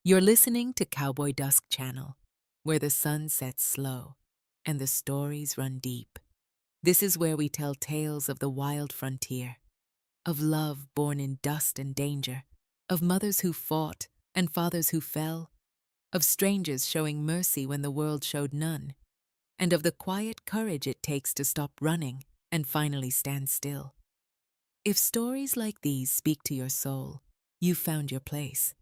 You're listening to Cowboy Dusk channel, where the sun sets slow and the stories run deep. This is where we tell tales of the wild frontier, of love born in dust and danger, of mothers who fought and fathers who fell, of strangers showing mercy when the world showed none, and of the quiet courage it takes to stop running and finally stand still. If stories like these speak to your soul, you've found your place.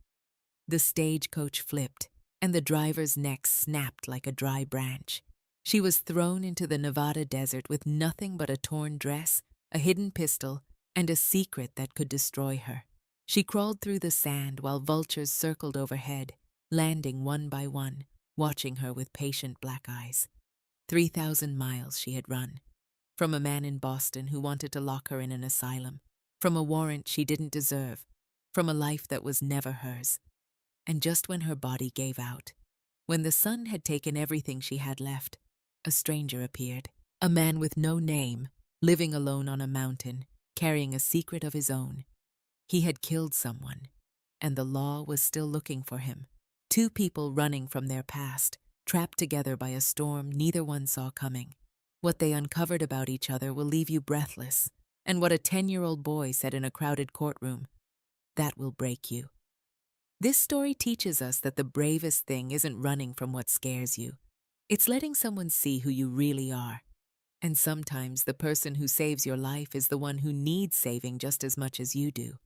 The stagecoach flipped, and the driver's neck snapped like a dry branch. She was thrown into the Nevada desert with nothing but a torn dress, a hidden pistol, and a secret that could destroy her. She crawled through the sand while vultures circled overhead, landing one by one, watching her with patient black eyes. 3,000 miles she had run. From a man in Boston who wanted to lock her in an asylum. From a warrant she didn't deserve. From a life that was never hers. And just when her body gave out, when the sun had taken everything she had left, a stranger appeared. A man with no name, living alone on a mountain, carrying a secret of his own. He had killed someone, and the law was still looking for him. Two people running from their past, trapped together by a storm neither one saw coming. What they uncovered about each other will leave you breathless, and what a 10-year-old boy said in a crowded courtroom, that will break you. This story teaches us that the bravest thing isn't running from what scares you. It's letting someone see who you really are. And sometimes the person who saves your life is the one who needs saving just as much as you do.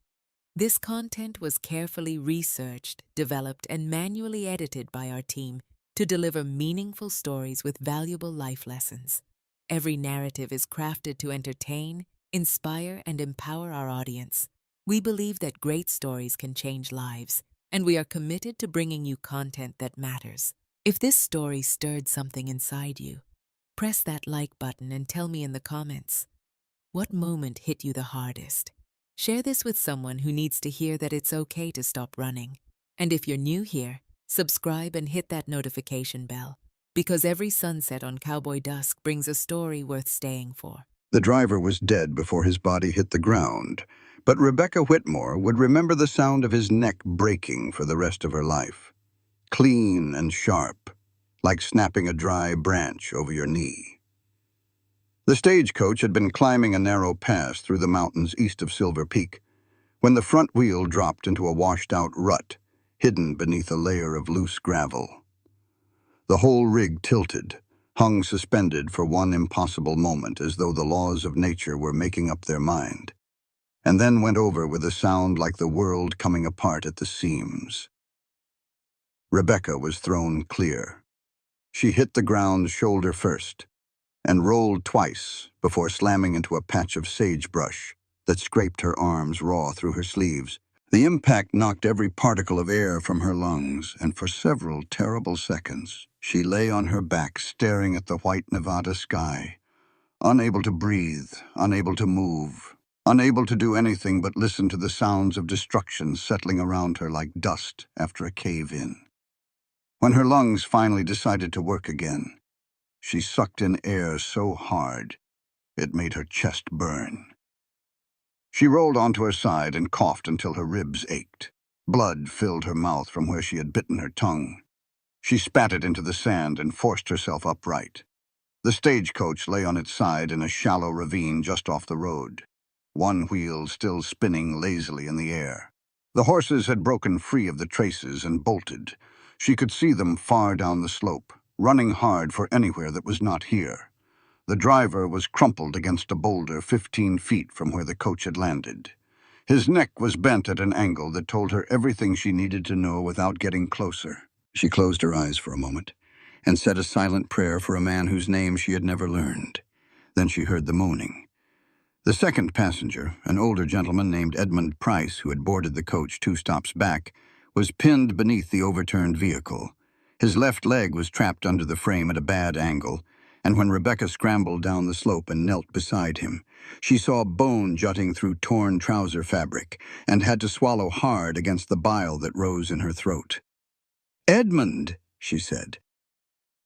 This content was carefully researched, developed, and manually edited by our team to deliver meaningful stories with valuable life lessons. Every narrative is crafted to entertain, inspire, and empower our audience. We believe that great stories can change lives, and we are committed to bringing you content that matters. If this story stirred something inside you, press that like button and tell me in the comments. What moment hit you the hardest? Share this with someone who needs to hear that it's okay to stop running. And if you're new here, subscribe and hit that notification bell, because every sunset on Cowboy Dusk brings a story worth staying for. The driver was dead before his body hit the ground, but Rebecca Whitmore would remember the sound of his neck breaking for the rest of her life. Clean and sharp, like snapping a dry branch over your knee. The stagecoach had been climbing a narrow pass through the mountains east of Silver Peak when the front wheel dropped into a washed-out rut, hidden beneath a layer of loose gravel. The whole rig tilted, hung suspended for one impossible moment as though the laws of nature were making up their mind, and then went over with a sound like the world coming apart at the seams. Rebecca was thrown clear. She hit the ground shoulder first, and rolled twice before slamming into a patch of sagebrush that scraped her arms raw through her sleeves. The impact knocked every particle of air from her lungs, and for several terrible seconds, she lay on her back staring at the white Nevada sky, unable to breathe, unable to move, unable to do anything but listen to the sounds of destruction settling around her like dust after a cave-in. When her lungs finally decided to work again, she sucked in air so hard it made her chest burn. She rolled onto her side and coughed until her ribs ached. Blood filled her mouth from where she had bitten her tongue. She spat it into the sand and forced herself upright. The stagecoach lay on its side in a shallow ravine just off the road, one wheel still spinning lazily in the air. The horses had broken free of the traces and bolted. She could see them far down the slope, running hard for anywhere that was not here. The driver was crumpled against a boulder 15 feet from where the coach had landed. His neck was bent at an angle that told her everything she needed to know without getting closer. She closed her eyes for a moment and said a silent prayer for a man whose name she had never learned. Then she heard the moaning. The second passenger, an older gentleman named Edmund Price, who had boarded the coach 2 stops back, was pinned beneath the overturned vehicle. His left leg was trapped under the frame at a bad angle, and when Rebecca scrambled down the slope and knelt beside him, she saw bone jutting through torn trouser fabric and had to swallow hard against the bile that rose in her throat. "Edmund," she said.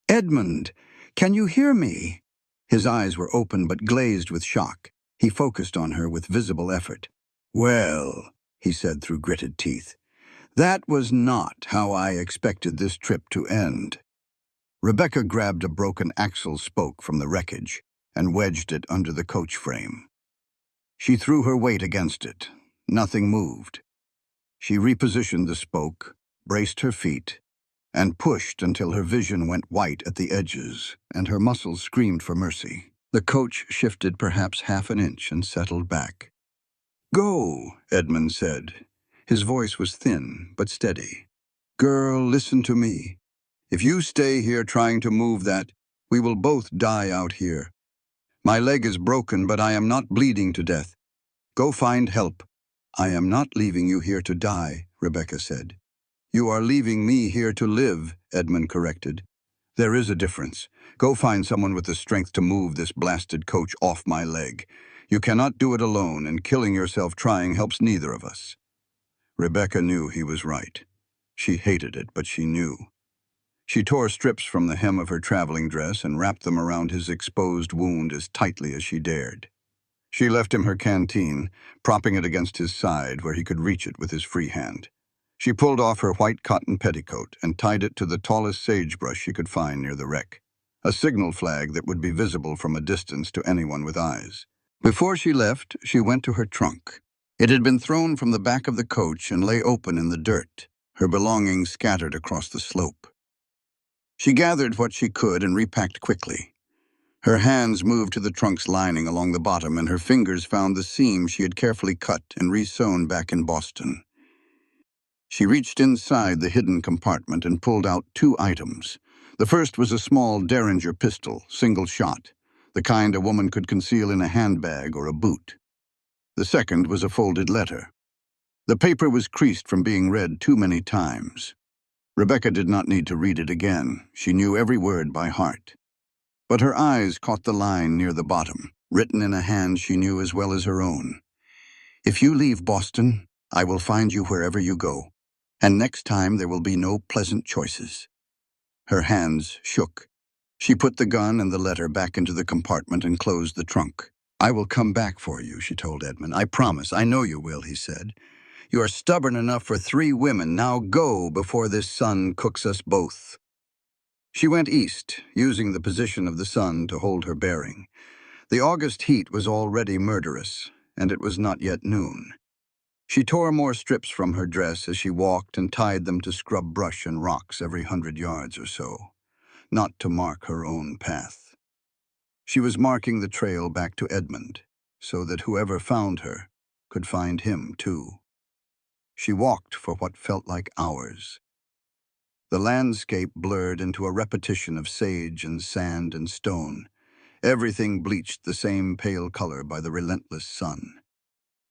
"Edmund, can you hear me?" His eyes were open but glazed with shock. He focused on her with visible effort. "Well," he said through gritted teeth, That was not how I expected this trip to end. Rebecca grabbed a broken axle spoke from the wreckage and wedged it under the coach frame. She threw her weight against it. Nothing moved. She repositioned the spoke, braced her feet, and pushed until her vision went white at the edges and her muscles screamed for mercy. The coach shifted perhaps half an inch and settled back. "Go," Edmund said. His voice was thin but steady. "Girl, listen to me. If you stay here trying to move that, we will both die out here. My leg is broken, but I am not bleeding to death. Go find help." "I am not leaving you here to die," Rebecca said. "You are leaving me here to live," Edmund corrected. "There is a difference. Go find someone with the strength to move this blasted coach off my leg. You cannot do it alone, and killing yourself trying helps neither of us." Rebecca knew he was right. She hated it, but she knew. She tore strips from the hem of her traveling dress and wrapped them around his exposed wound as tightly as she dared. She left him her canteen, propping it against his side where he could reach it with his free hand. She pulled off her white cotton petticoat and tied it to the tallest sagebrush she could find near the wreck, a signal flag that would be visible from a distance to anyone with eyes. Before she left, she went to her trunk. It had been thrown from the back of the coach and lay open in the dirt, her belongings scattered across the slope. She gathered what she could and repacked quickly. Her hands moved to the trunk's lining along the bottom, and her fingers found the seam she had carefully cut and re-sewn back in Boston. She reached inside the hidden compartment and pulled out 2 items. The first was a small Derringer pistol, single shot, the kind a woman could conceal in a handbag or a boot. The second was a folded letter. The paper was creased from being read too many times. Rebecca did not need to read it again. She knew every word by heart. But her eyes caught the line near the bottom, written in a hand she knew as well as her own. "If you leave Boston, I will find you wherever you go, and next time there will be no pleasant choices." Her hands shook. She put the gun and the letter back into the compartment and closed the trunk. "I will come back for you," she told Edmund. "I promise. I know you will," he said. "You are stubborn enough for 3 women. Now go before this sun cooks us both." She went east, using the position of the sun to hold her bearing. The August heat was already murderous, and it was not yet noon. She tore more strips from her dress as she walked and tied them to scrub brush and rocks every 100 yards or so, not to mark her own path. She was marking the trail back to Edmund, so that whoever found her could find him too. She walked for what felt like hours. The landscape blurred into a repetition of sage and sand and stone, everything bleached the same pale color by the relentless sun.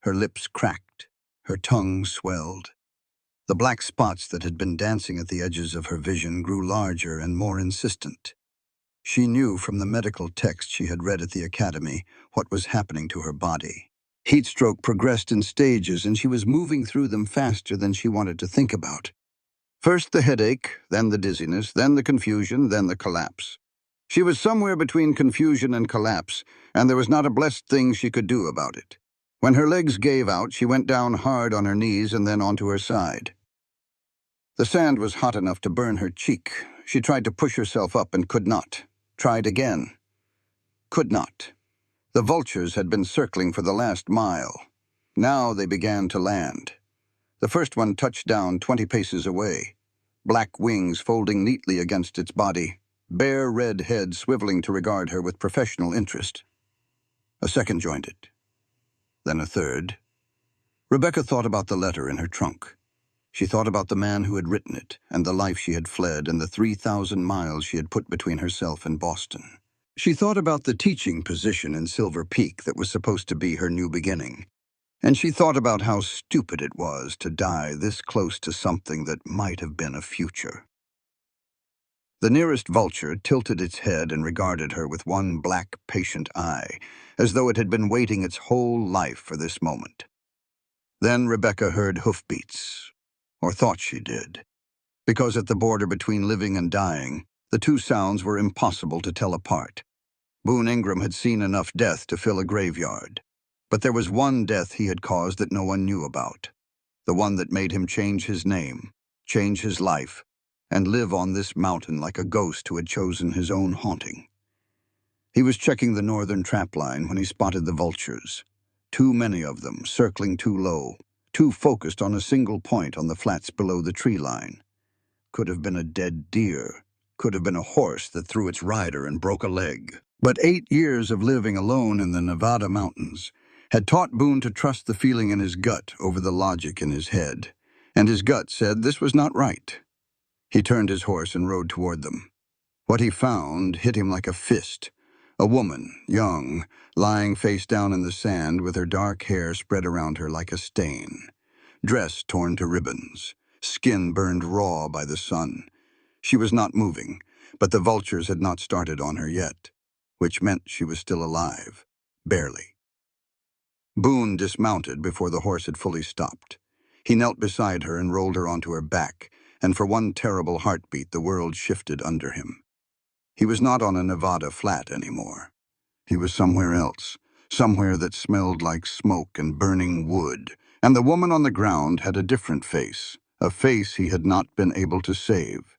Her lips cracked, her tongue swelled. The black spots that had been dancing at the edges of her vision grew larger and more insistent. She knew from the medical text she had read at the academy what was happening to her body. Heatstroke progressed in stages, and she was moving through them faster than she wanted to think about. First the headache, then the dizziness, then the confusion, then the collapse. She was somewhere between confusion and collapse, and there was not a blessed thing she could do about it. When her legs gave out, she went down hard on her knees and then onto her side. The sand was hot enough to burn her cheek. She tried to push herself up and could not. Tried again. Could not. The vultures had been circling for the last mile. Now they began to land. The first one touched down 20 paces away, black wings folding neatly against its body, bare red head swiveling to regard her with professional interest. A second joined it. Then a third. Rebecca thought about the letter in her trunk. She thought about the man who had written it, and the life she had fled, and the 3,000 miles she had put between herself and Boston. She thought about the teaching position in Silver Peak that was supposed to be her new beginning. And she thought about how stupid it was to die this close to something that might have been a future. The nearest vulture tilted its head and regarded her with one black, patient eye, as though it had been waiting its whole life for this moment. Then Rebecca heard hoofbeats, or thought she did, because at the border between living and dying, the 2 sounds were impossible to tell apart. Boone Ingram had seen enough death to fill a graveyard. But there was one death he had caused that no one knew about. the one that made him change his name, change his life, and live on this mountain like a ghost who had chosen his own haunting. He was checking the northern trapline when he spotted the vultures. Too many of them, circling too low, too focused on a single point on the flats below the tree line. Could have been a dead deer, could have been a horse that threw its rider and broke a leg. But 8 years of living alone in the Nevada mountains had taught Boone to trust the feeling in his gut over the logic in his head, and his gut said this was not right. He turned his horse and rode toward them. What he found hit him like a fist. A woman, young, lying face down in the sand with her dark hair spread around her like a stain. Dress torn to ribbons, skin burned raw by the sun. She was not moving, but the vultures had not started on her yet, which meant she was still alive. Barely. Boone dismounted before the horse had fully stopped. He knelt beside her and rolled her onto her back, and for one terrible heartbeat the world shifted under him. He was not on a Nevada flat anymore. He was somewhere else, somewhere that smelled like smoke and burning wood, and the woman on the ground had a different face, a face he had not been able to save.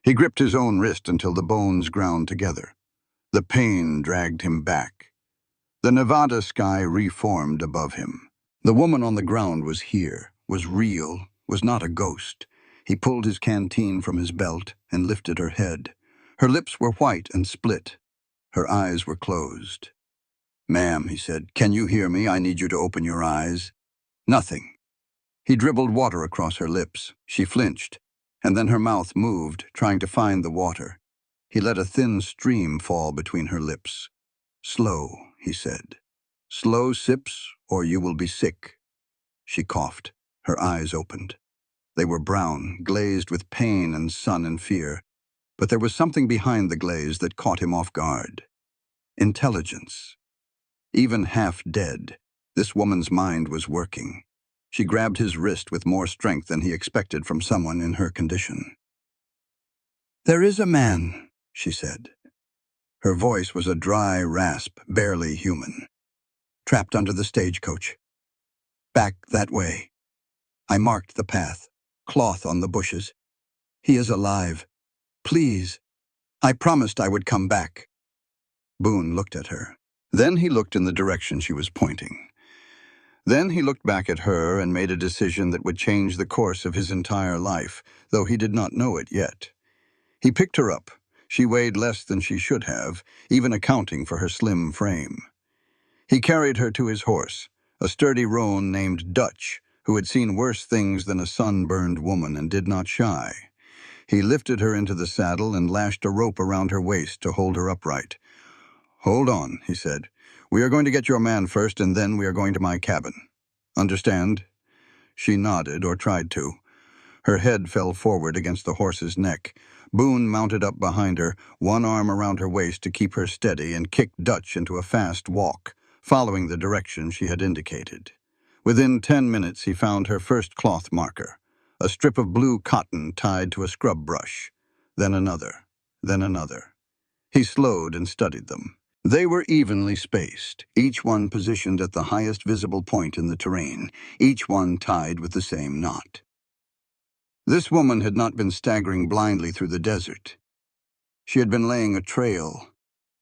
He gripped his own wrist until the bones ground together. The pain dragged him back. The Nevada sky reformed above him. The woman on the ground was here, was real, was not a ghost. He pulled his canteen from his belt and lifted her head. Her lips were white and split. Her eyes were closed. "Ma'am," he said, "can you hear me? I need you to open your eyes." Nothing. He dribbled water across her lips. She flinched, and then her mouth moved, trying to find the water. He let a thin stream fall between her lips. "Slow," he said. "Slow sips, or you will be sick." She coughed. Her eyes opened. They were brown, glazed with pain and sun and fear. But there was something behind the glaze that caught him off guard. Intelligence. Even half dead, this woman's mind was working. She grabbed his wrist with more strength than he expected from someone in her condition. "There is a man," she said. Her voice was a dry rasp, barely human. "Trapped under the stagecoach. Back that way. I marked the path, cloth on the bushes. He is alive. Please. I promised I would come back." Boone looked at her. Then he looked in the direction she was pointing. Then he looked back at her and made a decision that would change the course of his entire life, though he did not know it yet. He picked her up. She weighed less than she should have, even accounting for her slim frame. He carried her to his horse, a sturdy roan named Dutch, who had seen worse things than a sunburned woman and did not shy. He lifted her into the saddle and lashed a rope around her waist to hold her upright. "Hold on," he said. "We are going to get your man first, and then we are going to my cabin. Understand?" She nodded, or tried to. Her head fell forward against the horse's neck. Boone mounted up behind her, one arm around her waist to keep her steady, and kicked Dutch into a fast walk, following the direction she had indicated. Within 10 minutes he found her first cloth marker, a strip of blue cotton tied to a scrub brush. Then another, then another. He slowed and studied them. They were evenly spaced, each one positioned at the highest visible point in the terrain, each one tied with the same knot. This woman had not been staggering blindly through the desert. She had been laying a trail,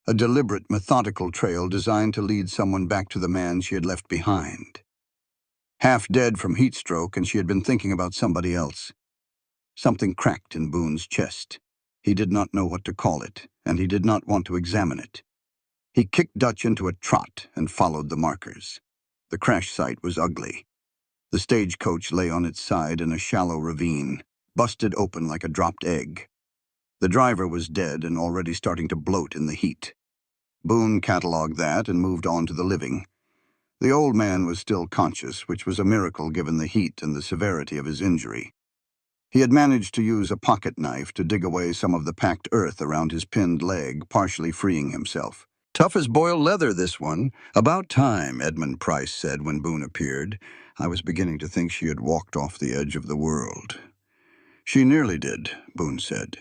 a deliberate, methodical trail designed to lead someone back to the man she had left behind. Half dead from heat stroke, and she had been thinking about somebody else. Something cracked in Boone's chest. He did not know what to call it, and he did not want to examine it. He kicked Dutch into a trot and followed the markers. The crash site was ugly. The stagecoach lay on its side in a shallow ravine, busted open like a dropped egg. The driver was dead and already starting to bloat in the heat. Boone cataloged that and moved on to the living. The old man was still conscious, which was a miracle given the heat and the severity of his injury. He had managed to use a pocket knife to dig away some of the packed earth around his pinned leg, partially freeing himself. "Tough as boiled leather, this one. About time," Edmund Price said when Boone appeared. "I was beginning to think she had walked off the edge of the world." "She nearly did," Boone said.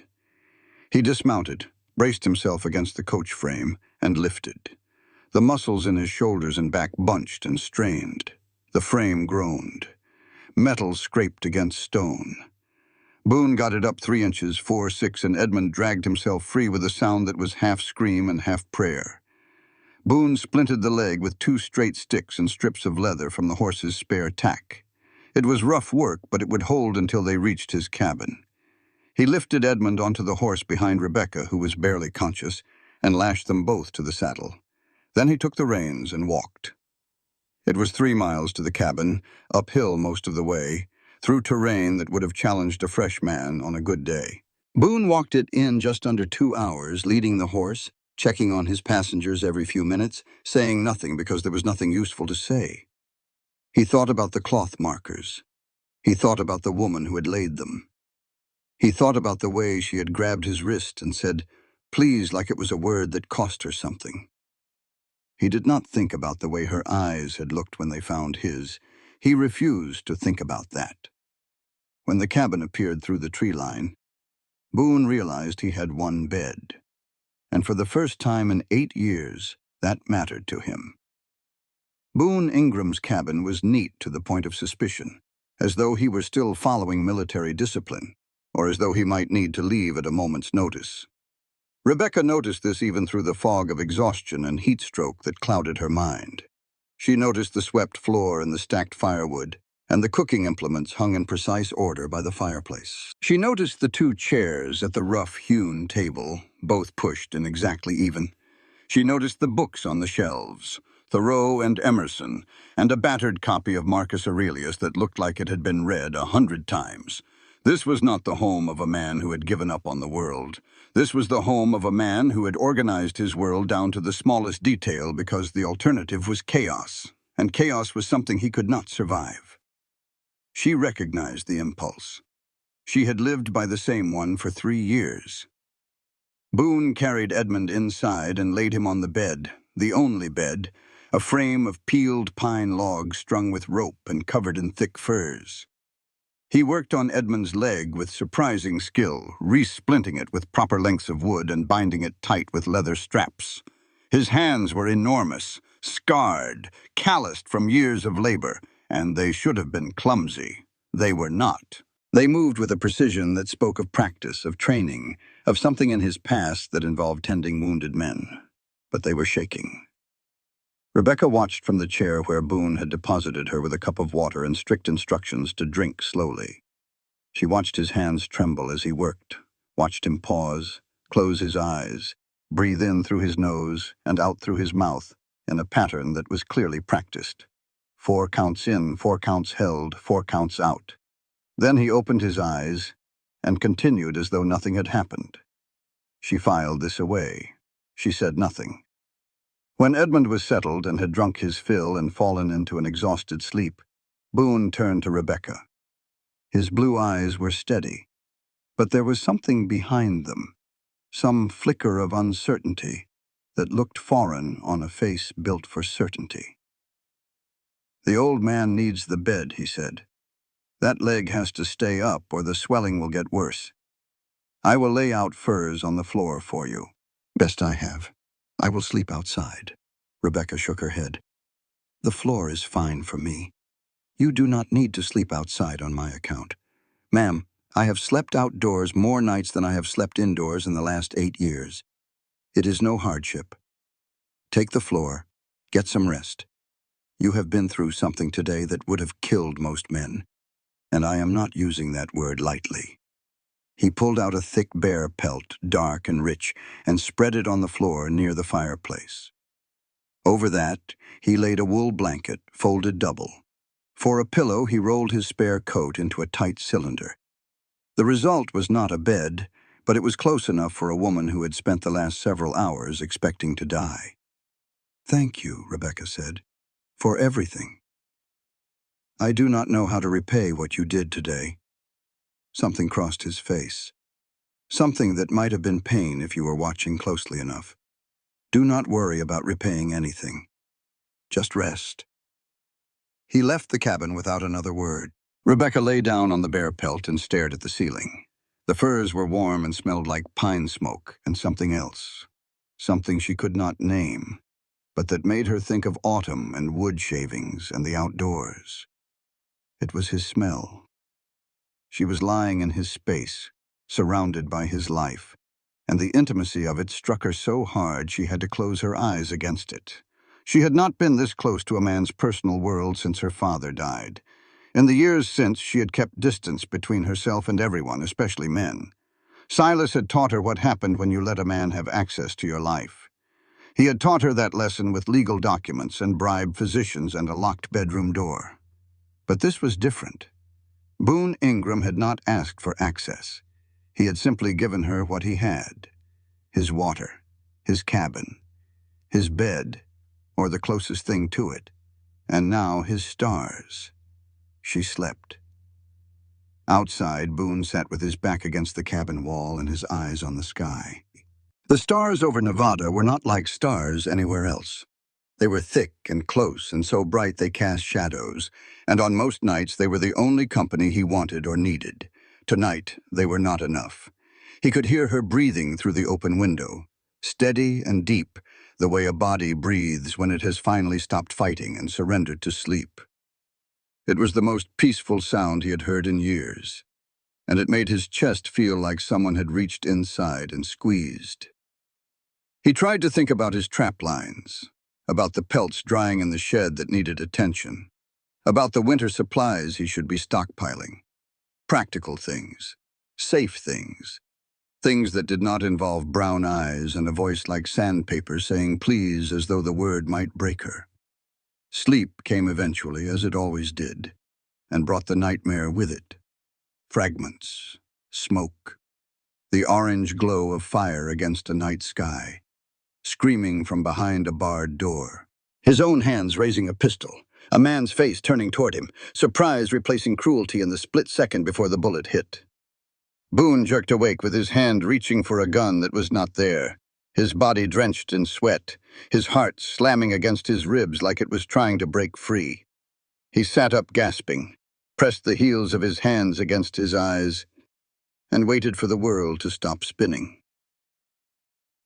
He dismounted, braced himself against the coach frame, and lifted. The muscles in his shoulders and back bunched and strained. The frame groaned. Metal scraped against stone. Boone got it up 3 inches, 4, 6, and Edmund dragged himself free with a sound that was half scream and half prayer. Boone splinted the leg with 2 straight sticks and strips of leather from the horse's spare tack. It was rough work, but it would hold until they reached his cabin. He lifted Edmund onto the horse behind Rebecca, who was barely conscious, and lashed them both to the saddle. Then he took the reins and walked. It was 3 miles to the cabin, uphill most of the way, through terrain that would have challenged a fresh man on a good day. Boone walked it in just under 2 hours, leading the horse, checking on his passengers every few minutes, saying nothing because there was nothing useful to say. He thought about the cloth markers. He thought about the woman who had laid them. He thought about the way she had grabbed his wrist and said, "Please," like it was a word that cost her something. He did not think about the way her eyes had looked when they found his. He refused to think about that. When the cabin appeared through the tree line, Boone realized he had one bed. And for the first time in 8 years, that mattered to him. Boone Ingram's cabin was neat to the point of suspicion, as though he were still following military discipline, or as though he might need to leave at a moment's notice. Rebecca noticed this even through the fog of exhaustion and heat stroke that clouded her mind. She noticed the swept floor and the stacked firewood, and the cooking implements hung in precise order by the fireplace. She noticed the 2 chairs at the rough-hewn table, both pushed and exactly even. She noticed the books on the shelves, Thoreau and Emerson, and a battered copy of Marcus Aurelius that looked like it had been read 100 times. This was not the home of a man who had given up on the world. This was the home of a man who had organized his world down to the smallest detail because the alternative was chaos, and chaos was something he could not survive. She recognized the impulse. She had lived by the same one for 3 years. Boone carried Edmund inside and laid him on the bed, the only bed, a frame of peeled pine logs strung with rope and covered in thick furs. He worked on Edmund's leg with surprising skill, re-splinting it with proper lengths of wood and binding it tight with leather straps. His hands were enormous, scarred, calloused from years of labor, and they should have been clumsy. They were not. They moved with a precision that spoke of practice, of training, of something in his past that involved tending wounded men. But they were shaking. Rebecca watched from the chair where Boone had deposited her with a cup of water and strict instructions to drink slowly. She watched his hands tremble as he worked, watched him pause, close his eyes, breathe in through his nose and out through his mouth in a pattern that was clearly practiced. 4 counts in, 4 counts held, 4 counts out. Then he opened his eyes and continued as though nothing had happened. She filed this away. She said nothing. When Edmund was settled and had drunk his fill and fallen into an exhausted sleep, Boone turned to Rebecca. His blue eyes were steady, but there was something behind them, some flicker of uncertainty that looked foreign on a face built for certainty. "The old man needs the bed," he said. "That leg has to stay up or the swelling will get worse. I will lay out furs on the floor for you. Best I have. I will sleep outside." Rebecca shook her head. "The floor is fine for me. You do not need to sleep outside on my account. Ma'am, I have slept outdoors more nights than I have slept indoors in the last 8 years. It is no hardship. Take the floor. Get some rest. You have been through something today that would have killed most men, and I am not using that word lightly." He pulled out a thick bear pelt, dark and rich, and spread it on the floor near the fireplace. Over that, he laid a wool blanket, folded double. For a pillow, he rolled his spare coat into a tight cylinder. The result was not a bed, but it was close enough for a woman who had spent the last several hours expecting to die. "Thank you," Rebecca said, "for everything. I do not know how to repay what you did today." Something crossed his face. Something that might have been pain if you were watching closely enough. "Do not worry about repaying anything. Just rest." He left the cabin without another word. Rebecca lay down on the bear pelt and stared at the ceiling. The furs were warm and smelled like pine smoke and something else. Something she could not name, but that made her think of autumn and wood shavings and the outdoors. It was his smell. She was lying in his space, surrounded by his life, and the intimacy of it struck her so hard she had to close her eyes against it. She had not been this close to a man's personal world since her father died. In the years since, she had kept distance between herself and everyone, especially men. Silas had taught her what happened when you let a man have access to your life. He had taught her that lesson with legal documents and bribed physicians and a locked bedroom door. But this was different. Boone Ingram had not asked for access. He had simply given her what he had: his water, his cabin, his bed, or the closest thing to it, and now his stars. She slept. Outside, Boone sat with his back against the cabin wall and his eyes on the sky. The stars over Nevada were not like stars anywhere else. They were thick and close and so bright they cast shadows, and on most nights they were the only company he wanted or needed. Tonight, they were not enough. He could hear her breathing through the open window, steady and deep, the way a body breathes when it has finally stopped fighting and surrendered to sleep. It was the most peaceful sound he had heard in years, and it made his chest feel like someone had reached inside and squeezed. He tried to think about his trap lines, about the pelts drying in the shed that needed attention, about the winter supplies he should be stockpiling. Practical things, safe things, things that did not involve brown eyes and a voice like sandpaper saying please as though the word might break her. Sleep came eventually, as it always did, and brought the nightmare with it. Fragments, smoke, the orange glow of fire against a night sky, screaming from behind a barred door. His own hands raising a pistol, a man's face turning toward him, surprise replacing cruelty in the split second before the bullet hit. Boone jerked awake with his hand reaching for a gun that was not there, his body drenched in sweat, his heart slamming against his ribs like it was trying to break free. He sat up gasping, pressed the heels of his hands against his eyes, and waited for the world to stop spinning.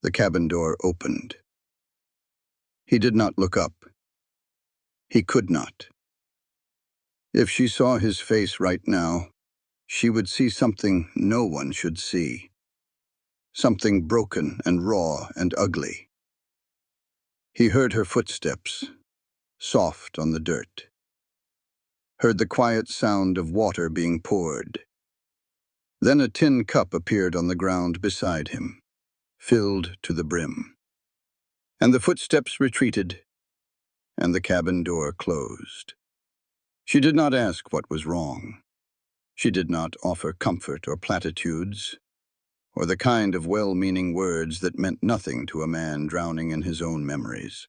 The cabin door opened. He did not look up. He could not. If she saw his face right now, she would see something no one should see. Something broken and raw and ugly. He heard her footsteps, soft on the dirt. Heard the quiet sound of water being poured. Then a tin cup appeared on the ground beside him, filled to the brim. And the footsteps retreated, and the cabin door closed. She did not ask what was wrong. She did not offer comfort or platitudes, or the kind of well-meaning words that meant nothing to a man drowning in his own memories.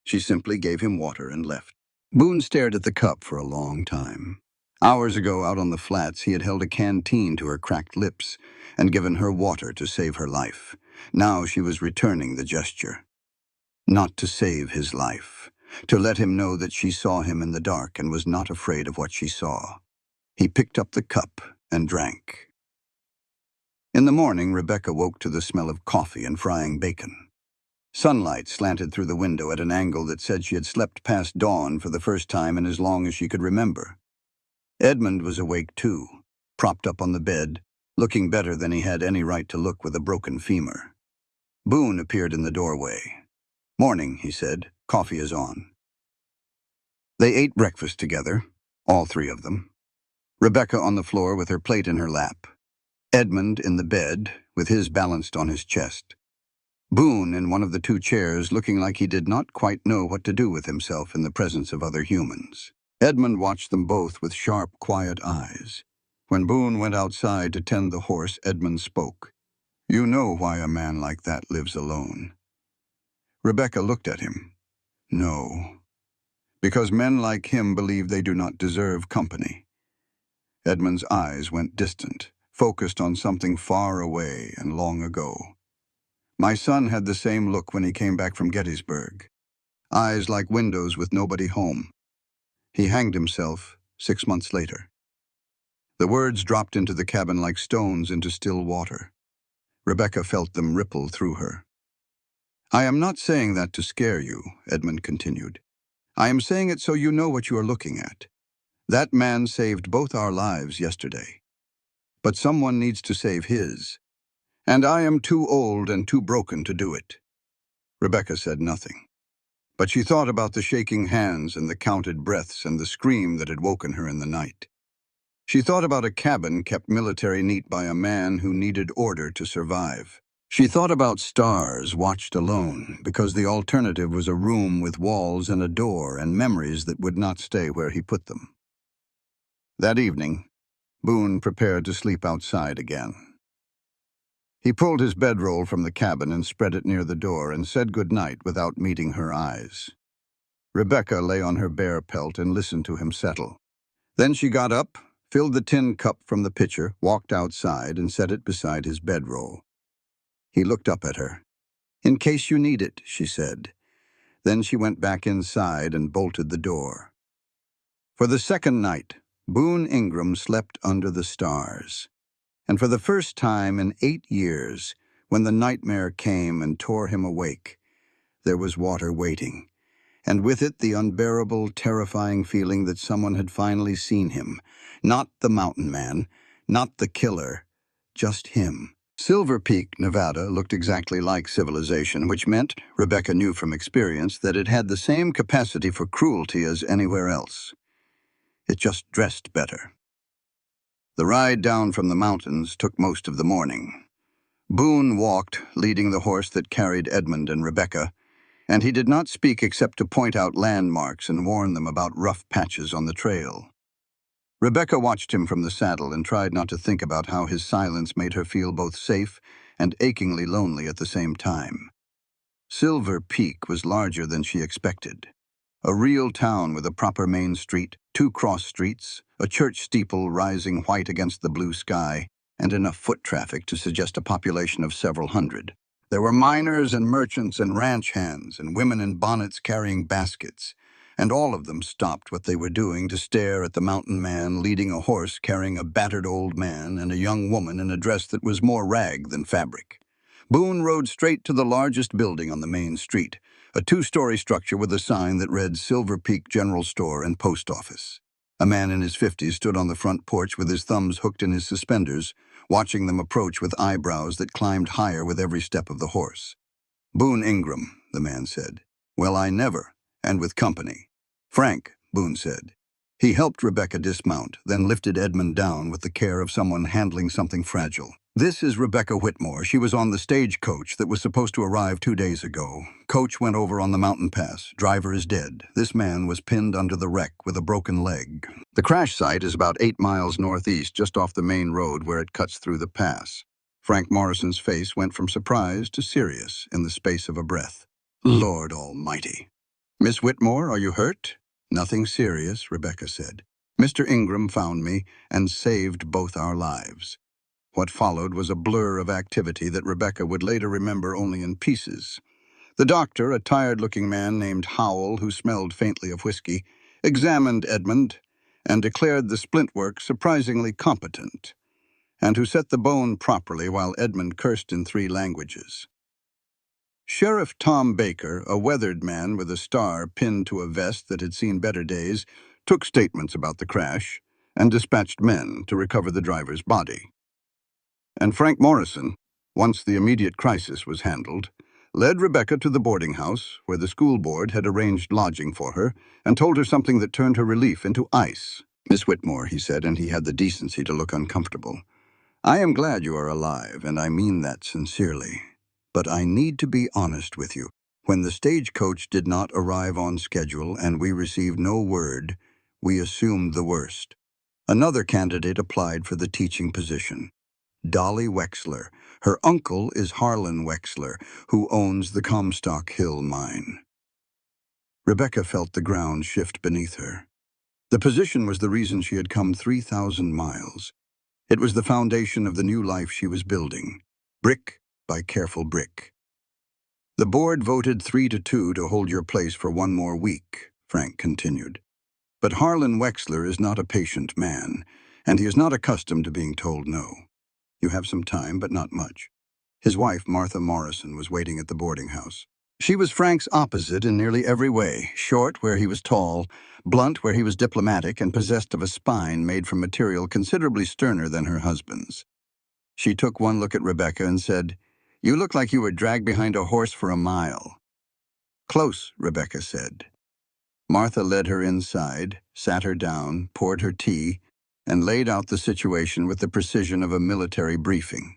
She simply gave him water and left. Boone stared at the cup for a long time. Hours ago, out on the flats, he had held a canteen to her cracked lips and given her water to save her life. Now she was returning the gesture. Not to save his life, to let him know that she saw him in the dark and was not afraid of what she saw. He picked up the cup and drank. In the morning, Rebecca woke to the smell of coffee and frying bacon. Sunlight slanted through the window at an angle that said she had slept past dawn for the first time in as long as she could remember. Edmund was awake too, propped up on the bed, looking better than he had any right to look with a broken femur. Boone appeared in the doorway. "Morning," he said. "Coffee is on." They ate breakfast together, all three of them. Rebecca on the floor with her plate in her lap. Edmund in the bed, with his balanced on his chest. Boone in one of the two chairs, looking like he did not quite know what to do with himself in the presence of other humans. Edmund watched them both with sharp, quiet eyes. When Boone went outside to tend the horse, Edmund spoke. "You know why a man like that lives alone." Rebecca looked at him. "No. Because men like him believe they do not deserve company." Edmund's eyes went distant, focused on something far away and long ago. "My son had the same look when he came back from Gettysburg. Eyes like windows with nobody home. He hanged himself 6 months later." The words dropped into the cabin like stones into still water. Rebecca felt them ripple through her. "I am not saying that to scare you," Edmund continued. "I am saying it so you know what you are looking at. That man saved both our lives yesterday, but someone needs to save his, and I am too old and too broken to do it." Rebecca said nothing, but she thought about the shaking hands and the counted breaths and the scream that had woken her in the night. She thought about a cabin kept military neat by a man who needed order to survive. She thought about stars watched alone, because the alternative was a room with walls and a door and memories that would not stay where he put them. That evening, Boone prepared to sleep outside again. He pulled his bedroll from the cabin and spread it near the door and said good night without meeting her eyes. Rebecca lay on her bear pelt and listened to him settle. Then she got up, filled the tin cup from the pitcher, walked outside, and set it beside his bedroll. He looked up at her. "In case you need it," she said. Then she went back inside and bolted the door. For the second night, Boone Ingram slept under the stars. And for the first time in 8 years, when the nightmare came and tore him awake, there was water waiting, and with it the unbearable, terrifying feeling that someone had finally seen him. Not the mountain man, not the killer, just him. Silver Peak, Nevada, looked exactly like civilization, which meant, Rebecca knew from experience, that it had the same capacity for cruelty as anywhere else. It just dressed better. The ride down from the mountains took most of the morning. Boone walked, leading the horse that carried Edmund and Rebecca, and he did not speak except to point out landmarks and warn them about rough patches on the trail. Rebecca watched him from the saddle and tried not to think about how his silence made her feel both safe and achingly lonely at the same time. Silver Peak was larger than she expected. A real town with a proper main street, 2 cross streets, a church steeple rising white against the blue sky, and enough foot traffic to suggest a population of several hundred. There were miners and merchants and ranch hands and women in bonnets carrying baskets, and all of them stopped what they were doing to stare at the mountain man leading a horse carrying a battered old man and a young woman in a dress that was more rag than fabric. Boone rode straight to the largest building on the main street, a 2-story structure with a sign that read Silver Peak General Store and Post Office. A man in his 50s stood on the front porch with his thumbs hooked in his suspenders, watching them approach with eyebrows that climbed higher with every step of the horse. "Boone Ingram," the man said. "Well, I never, and with company." "Frank," Boone said. He helped Rebecca dismount, then lifted Edmund down with the care of someone handling something fragile. "This is Rebecca Whitmore. She was on the stagecoach that was supposed to arrive 2 days ago. Coach went over on the mountain pass. Driver is dead. This man was pinned under the wreck with a broken leg. The crash site is about 8 miles northeast, just off the main road where it cuts through the pass." Frank Morrison's face went from surprise to serious in the space of a breath. "Lord Almighty. Miss Whitmore, are you hurt?" "Nothing serious," Rebecca said. "Mr. Ingram found me and saved both our lives." What followed was a blur of activity that Rebecca would later remember only in pieces. The doctor, a tired-looking man named Howell, who smelled faintly of whiskey, examined Edmund and declared the splint work surprisingly competent, and who set the bone properly while Edmund cursed in 3 languages. Sheriff Tom Baker, a weathered man with a star pinned to a vest that had seen better days, took statements about the crash and dispatched men to recover the driver's body. And Frank Morrison, once the immediate crisis was handled, led Rebecca to the boarding house where the school board had arranged lodging for her and told her something that turned her relief into ice. "Miss Whitmore," he said, and he had the decency to look uncomfortable, "I am glad you are alive, and I mean that sincerely. But I need to be honest with you. When the stagecoach did not arrive on schedule and we received no word, we assumed the worst. Another candidate applied for the teaching position. Dolly Wexler. Her uncle is Harlan Wexler, who owns the Comstock Hill mine." Rebecca felt the ground shift beneath her. The position was the reason she had come 3,000 miles. It was the foundation of the new life she was building, brick by careful brick. "The board voted 3-2 to hold your place for 1 more week," Frank continued. "But Harlan Wexler is not a patient man, and he is not accustomed to being told no. You have some time, but not much." His wife, Martha Morrison, was waiting at the boarding house. She was Frank's opposite in nearly every way, short where he was tall, blunt where he was diplomatic, and possessed of a spine made from material considerably sterner than her husband's. She took one look at Rebecca and said, "You look like you were dragged behind a horse for a mile." "Close," Rebecca said. Martha led her inside, sat her down, poured her tea, and laid out the situation with the precision of a military briefing.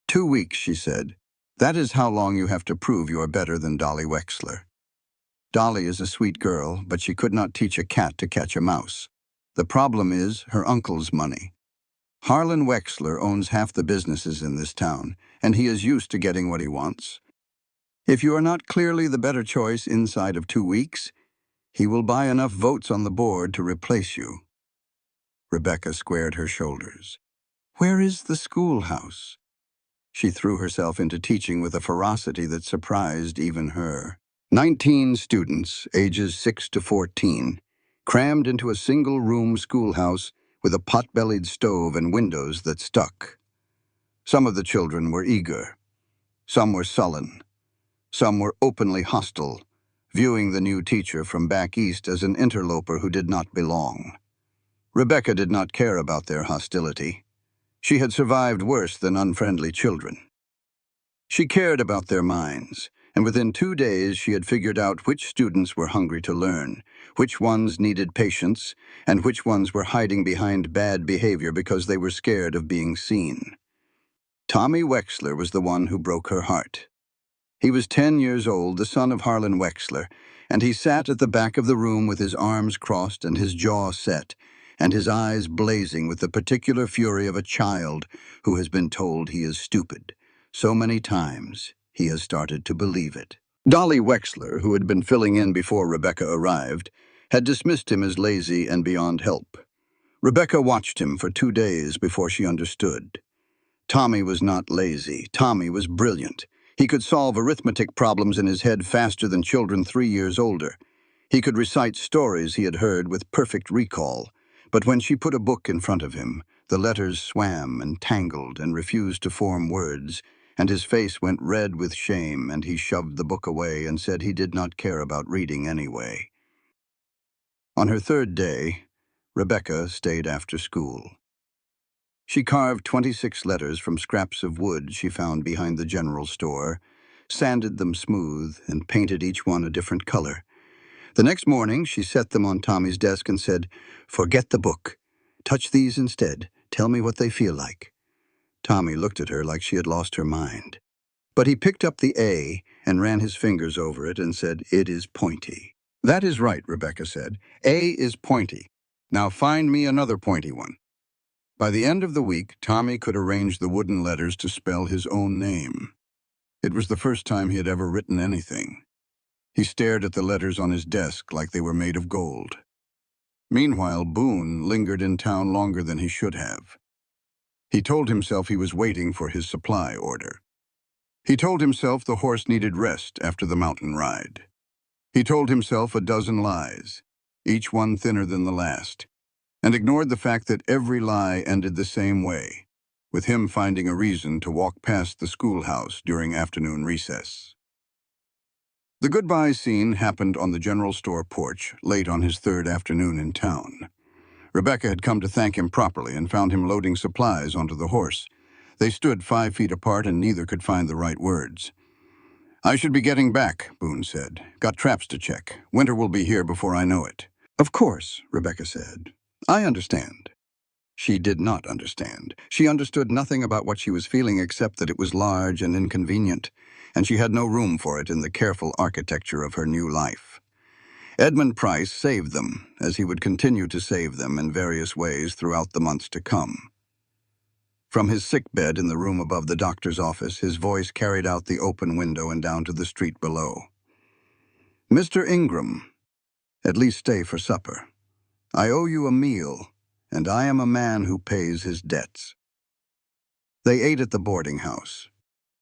"2 weeks," she said. "That is how long you have to prove you are better than Dolly Wexler. Dolly is a sweet girl, but she could not teach a cat to catch a mouse. The problem is her uncle's money. Harlan Wexler owns half the businesses in this town, and he is used to getting what he wants. If you are not clearly the better choice inside of 2 weeks, he will buy enough votes on the board to replace you." Rebecca squared her shoulders. "Where is the schoolhouse?" She threw herself into teaching with a ferocity that surprised even her. 19 students, ages 6 to 14, crammed into a single-room schoolhouse with a pot-bellied stove and windows that stuck. Some of the children were eager. Some were sullen. Some were openly hostile, viewing the new teacher from back east as an interloper who did not belong. Rebecca did not care about their hostility. She had survived worse than unfriendly children. She cared about their minds, and within 2 days she had figured out which students were hungry to learn, which ones needed patience, and which ones were hiding behind bad behavior because they were scared of being seen. Tommy Wexler was the one who broke her heart. He was 10 years old, the son of Harlan Wexler, and he sat at the back of the room with his arms crossed and his jaw set, and his eyes blazing with the particular fury of a child who has been told he is stupid. So many times, he has started to believe it. Dolly Wexler, who had been filling in before Rebecca arrived, had dismissed him as lazy and beyond help. Rebecca watched him for 2 days before she understood. Tommy was not lazy. Tommy was brilliant. He could solve arithmetic problems in his head faster than children 3 years older. He could recite stories he had heard with perfect recall. But when she put a book in front of him, the letters swam and tangled and refused to form words, and his face went red with shame, and he shoved the book away and said he did not care about reading anyway. On her 3rd day, Rebecca stayed after school. She carved 26 letters from scraps of wood she found behind the general store, sanded them smooth, and painted each one a different color. The next morning, she set them on Tommy's desk and said, "Forget the book. Touch these instead. Tell me what they feel like." Tommy looked at her like she had lost her mind. But he picked up the A and ran his fingers over it and said, "It is pointy." "That is right," Rebecca said. "A is pointy. Now find me another pointy one." By the end of the week, Tommy could arrange the wooden letters to spell his own name. It was the first time he had ever written anything. He stared at the letters on his desk like they were made of gold. Meanwhile, Boone lingered in town longer than he should have. He told himself he was waiting for his supply order. He told himself the horse needed rest after the mountain ride. He told himself a dozen lies, each one thinner than the last, and ignored the fact that every lie ended the same way, with him finding a reason to walk past the schoolhouse during afternoon recess. The goodbye scene happened on the general store porch late on his 3rd afternoon in town. Rebecca had come to thank him properly and found him loading supplies onto the horse. They stood 5 feet apart and neither could find the right words. "I should be getting back," Boone said. "Got traps to check. Winter will be here before I know it." "Of course," Rebecca said. "I understand." She did not understand. She understood nothing about what she was feeling except that it was large and inconvenient, and she had no room for it in the careful architecture of her new life. Edmund Price saved them, as he would continue to save them in various ways throughout the months to come. From his sick bed in the room above the doctor's office, his voice carried out the open window and down to the street below. "Mr. Ingram, at least stay for supper. I owe you a meal, and I am a man who pays his debts." They ate at the boarding house.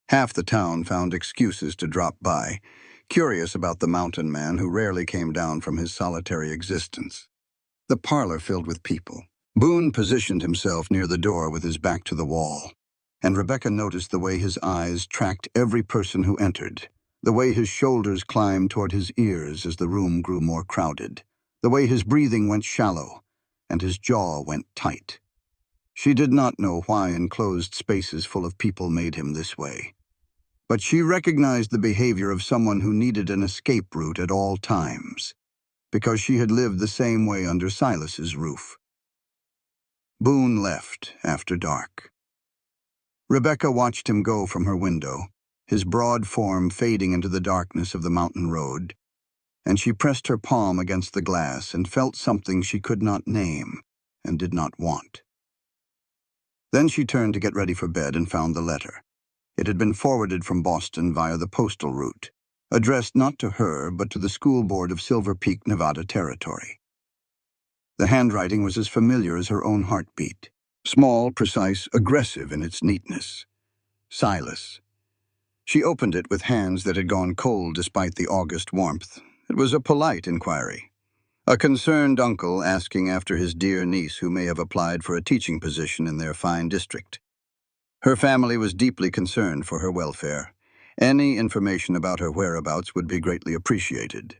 Half the town found excuses to drop by, curious about the mountain man who rarely came down from his solitary existence. The parlor filled with people. Boone positioned himself near the door with his back to the wall, and Rebecca noticed the way his eyes tracked every person who entered. The way his shoulders climbed toward his ears as the room grew more crowded. The way his breathing went shallow and his jaw went tight. She did not know why enclosed spaces full of people made him this way. But she recognized the behavior of someone who needed an escape route at all times, because she had lived the same way under Silas's roof. Boone left after dark. Rebecca watched him go from her window, his broad form fading into the darkness of the mountain road, and she pressed her palm against the glass and felt something she could not name and did not want. Then she turned to get ready for bed and found the letter. It had been forwarded from Boston via the postal route, addressed not to her but to the school board of Silver Peak, Nevada Territory. The handwriting was as familiar as her own heartbeat. Small, precise, aggressive in its neatness. Silas. She opened it with hands that had gone cold despite the August warmth. It was a polite inquiry. A concerned uncle asking after his dear niece who may have applied for a teaching position in their fine district. Her family was deeply concerned for her welfare. Any information about her whereabouts would be greatly appreciated.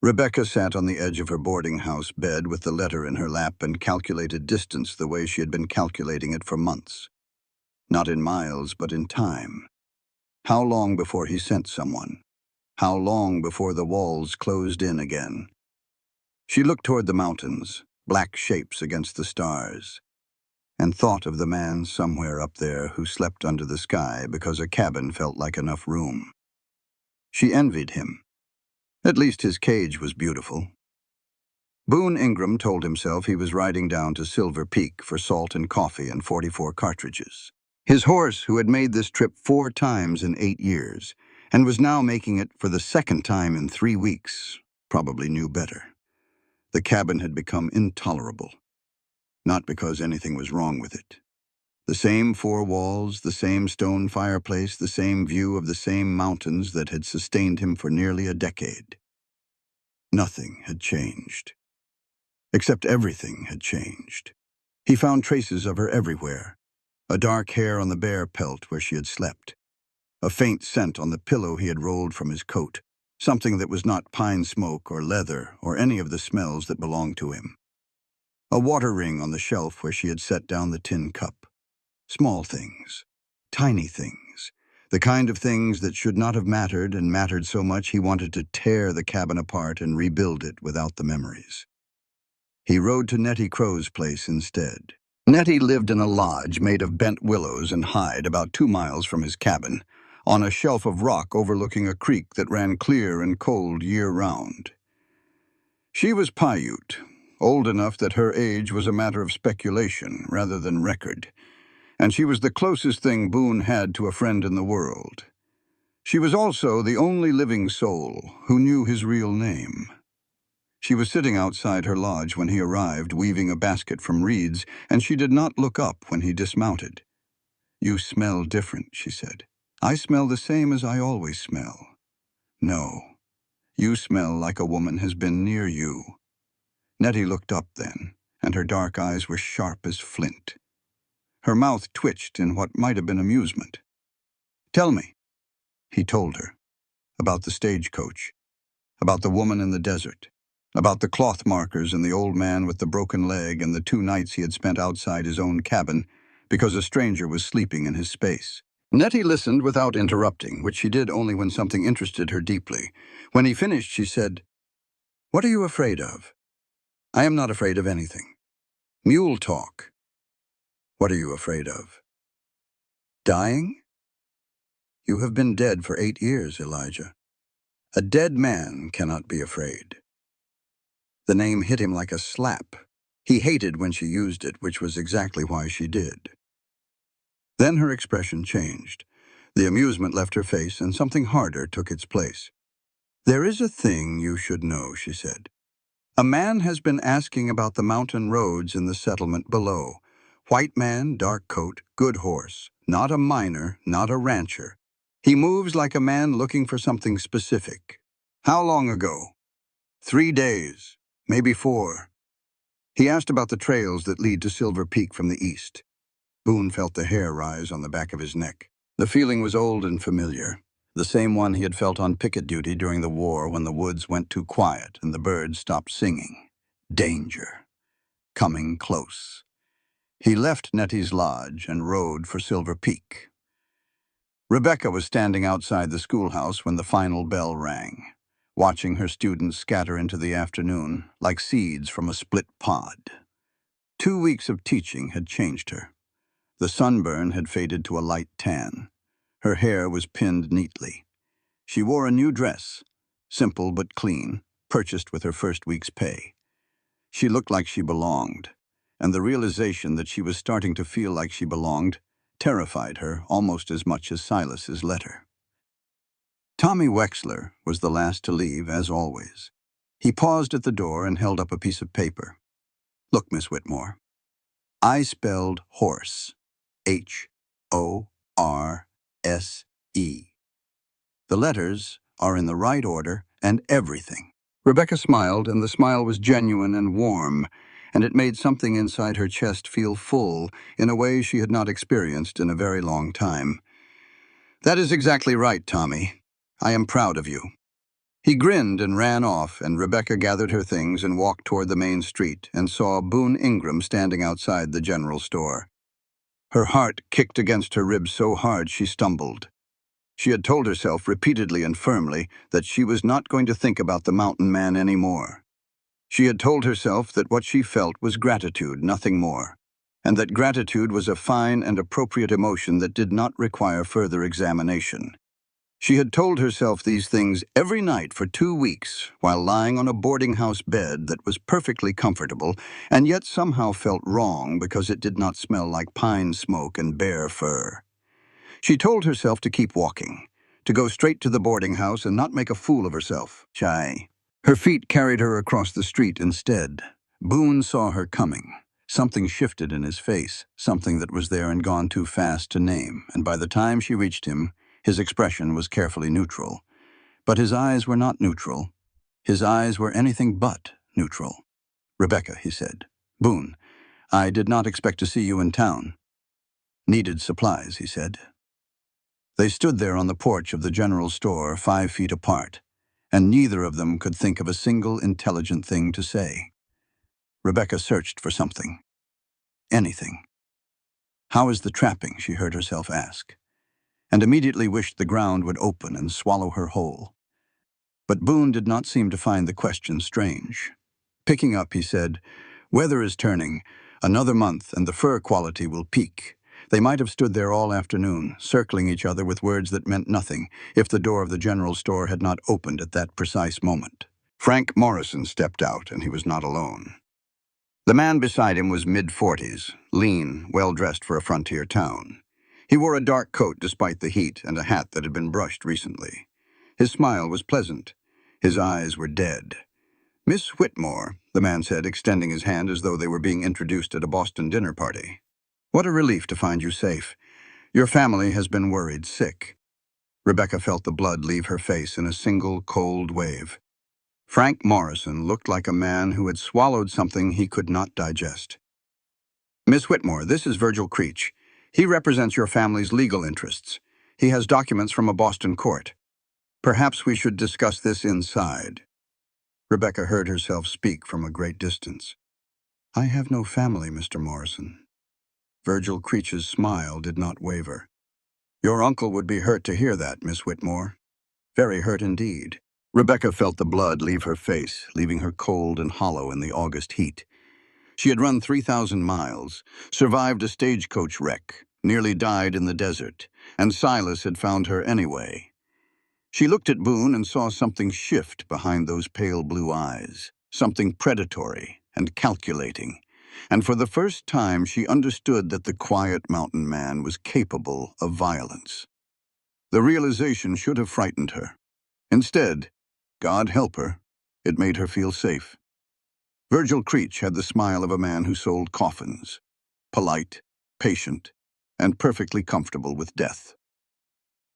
Rebecca sat on the edge of her boarding house bed with the letter in her lap and calculated distance the way she had been calculating it for months. Not in miles, but in time. How long before he sent someone? How long before the walls closed in again? She looked toward the mountains, black shapes against the stars, and thought of the man somewhere up there who slept under the sky because a cabin felt like enough room. She envied him. At least his cage was beautiful. Boone Ingram told himself he was riding down to Silver Peak for salt and coffee and 44 cartridges. His horse, who had made this trip 4 times in 8 years, and was now making it for the 2nd time in 3 weeks, probably knew better. The cabin had become intolerable. Not because anything was wrong with it. The same 4 walls, the same stone fireplace, the same view of the same mountains that had sustained him for nearly a decade. Nothing had changed. Except everything had changed. He found traces of her everywhere. A dark hair on the bear pelt where she had slept. A faint scent on the pillow he had rolled from his coat. Something that was not pine smoke or leather or any of the smells that belonged to him. A water ring on the shelf where she had set down the tin cup. Small things. Tiny things. The kind of things that should not have mattered and mattered so much he wanted to tear the cabin apart and rebuild it without the memories. He rode to Nettie Crow's place instead. Nettie lived in a lodge made of bent willows and hide about 2 miles from his cabin, on a shelf of rock overlooking a creek that ran clear and cold year-round. She was Paiute, old enough that her age was a matter of speculation rather than record, and she was the closest thing Boone had to a friend in the world. She was also the only living soul who knew his real name. She was sitting outside her lodge when he arrived, weaving a basket from reeds, and she did not look up when he dismounted. "You smell different," she said. "I smell the same as I always smell." "No, you smell like a woman has been near you." Nettie looked up then, and her dark eyes were sharp as flint. Her mouth twitched in what might have been amusement. "Tell me," he told her, about the stagecoach, about the woman in the desert, about the cloth markers and the old man with the broken leg and the 2 nights he had spent outside his own cabin because a stranger was sleeping in his space. Nettie listened without interrupting, which she did only when something interested her deeply. When he finished, she said, "What are you afraid of?" "I am not afraid of anything." "Mule talk." "What are you afraid of?" "Dying?" "You have been dead for 8 years, Elijah. A dead man cannot be afraid." The name hit him like a slap. He hated when she used it, which was exactly why she did. Then her expression changed. The amusement left her face, and something harder took its place. "There is a thing you should know," she said. "A man has been asking about the mountain roads in the settlement below. White man, dark coat, good horse. Not a miner, not a rancher. He moves like a man looking for something specific." "How long ago?" "3 days, maybe 4. He asked about the trails that lead to Silver Peak from the east. Boone felt the hair rise on the back of his neck. The feeling was old and familiar. The same one he had felt on picket duty during the war when the woods went too quiet and the birds stopped singing. Danger. Coming close. He left Nettie's lodge and rode for Silver Peak. Rebecca was standing outside the schoolhouse when the final bell rang, watching her students scatter into the afternoon like seeds from a split pod. 2 weeks of teaching had changed her. The sunburn had faded to a light tan. Her hair was pinned neatly. She wore a new dress, simple but clean, purchased with her first week's pay. She looked like she belonged, and the realization that she was starting to feel like she belonged terrified her almost as much as Silas's letter. Tommy Wexler was the last to leave, as always. He paused at the door and held up a piece of paper. "Look, Miss Whitmore, I spelled horse, H-O-R-S-E. The letters are in the right order and everything." Rebecca smiled, and the smile was genuine and warm, and it made something inside her chest feel full in a way she had not experienced in a very long time. "That is exactly right, Tommy. I am proud of you." He grinned and ran off, and Rebecca gathered her things and walked toward the main street and saw Boone Ingram standing outside the general store. Her heart kicked against her ribs so hard she stumbled. She had told herself repeatedly and firmly that she was not going to think about the mountain man anymore. She had told herself that what she felt was gratitude, nothing more, and that gratitude was a fine and appropriate emotion that did not require further examination. She had told herself these things every night for 2 weeks while lying on a boarding house bed that was perfectly comfortable and yet somehow felt wrong because it did not smell like pine smoke and bear fur. She told herself to keep walking, to go straight to the boarding house and not make a fool of herself. Shy. Her feet carried her across the street instead. Boone saw her coming. Something shifted in his face, something that was there and gone too fast to name, and by the time she reached him, his expression was carefully neutral. But his eyes were not neutral. His eyes were anything but neutral. "Rebecca," he said. "Boone, I did not expect to see you in town." "Needed supplies," he said. They stood there on the porch of the general store, 5 feet apart, and neither of them could think of a single intelligent thing to say. Rebecca searched for something. Anything. "How is the trapping?" she heard herself ask, and immediately wished the ground would open and swallow her whole. But Boone did not seem to find the question strange. Picking up, he said, "Weather is turning. Another month and the fur quality will peak." They might have stood there all afternoon, circling each other with words that meant nothing, if the door of the general store had not opened at that precise moment. Frank Morrison stepped out, and he was not alone. The man beside him was mid-40s, lean, well-dressed for a frontier town. He wore a dark coat despite the heat and a hat that had been brushed recently. His smile was pleasant. His eyes were dead. "Miss Whitmore," the man said, extending his hand as though they were being introduced at a Boston dinner party. "What a relief to find you safe. Your family has been worried sick." Rebecca felt the blood leave her face in a single cold wave. Frank Morrison looked like a man who had swallowed something he could not digest. "Miss Whitmore, this is Virgil Creech. He represents your family's legal interests. He has documents from a Boston court. Perhaps we should discuss this inside." Rebecca heard herself speak from a great distance. "I have no family, Mr. Morrison." Virgil Creech's smile did not waver. "Your uncle would be hurt to hear that, Miss Whitmore. Very hurt indeed." Rebecca felt the blood leave her face, leaving her cold and hollow in the August heat. She had run 3,000 miles, survived a stagecoach wreck, nearly died in the desert, and Silas had found her anyway. She looked at Boone and saw something shift behind those pale blue eyes, something predatory and calculating, and for the first time she understood that the quiet mountain man was capable of violence. The realization should have frightened her. Instead, God help her, it made her feel safe. Virgil Creech had the smile of a man who sold coffins, polite, patient, and perfectly comfortable with death.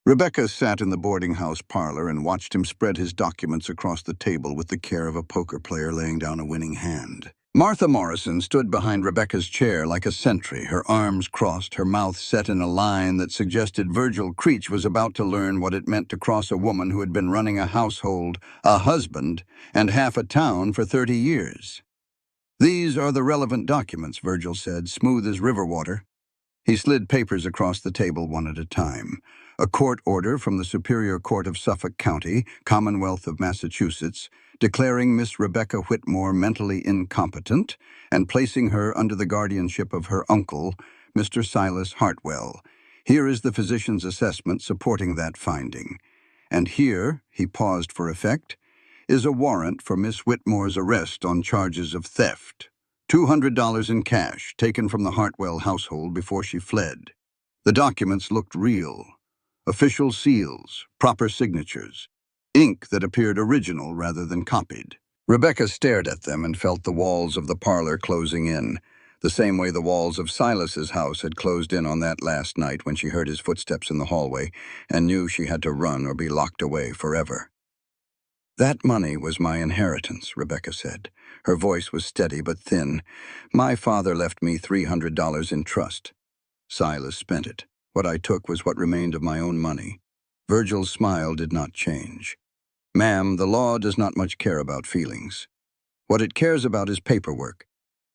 Rebecca sat in the boarding house parlor and watched him spread his documents across the table with the care of a poker player laying down a winning hand. Martha Morrison stood behind Rebecca's chair like a sentry, her arms crossed, her mouth set in a line that suggested Virgil Creech was about to learn what it meant to cross a woman who had been running a household, a husband, and half a town for 30 years. "These are the relevant documents," Virgil said, smooth as river water. He slid papers across the table one at a time. A court order from the Superior Court of Suffolk County, Commonwealth of Massachusetts, declaring Miss Rebecca Whitmore mentally incompetent and placing her under the guardianship of her uncle, Mr. Silas Hartwell. Here is the physician's assessment supporting that finding. And here, he paused for effect, is a warrant for Miss Whitmore's arrest on charges of theft. $200 in cash taken from the Hartwell household before she fled. The documents looked real. Official seals, proper signatures, ink that appeared original rather than copied. Rebecca stared at them and felt the walls of the parlor closing in, the same way the walls of Silas's house had closed in on that last night when she heard his footsteps in the hallway and knew she had to run or be locked away forever. "That money was my inheritance," Rebecca said. Her voice was steady but thin. "My father left me $300 in trust. Silas spent it. What I took was what remained of my own money." Virgil's smile did not change. "Ma'am, the law does not much care about feelings. What it cares about is paperwork.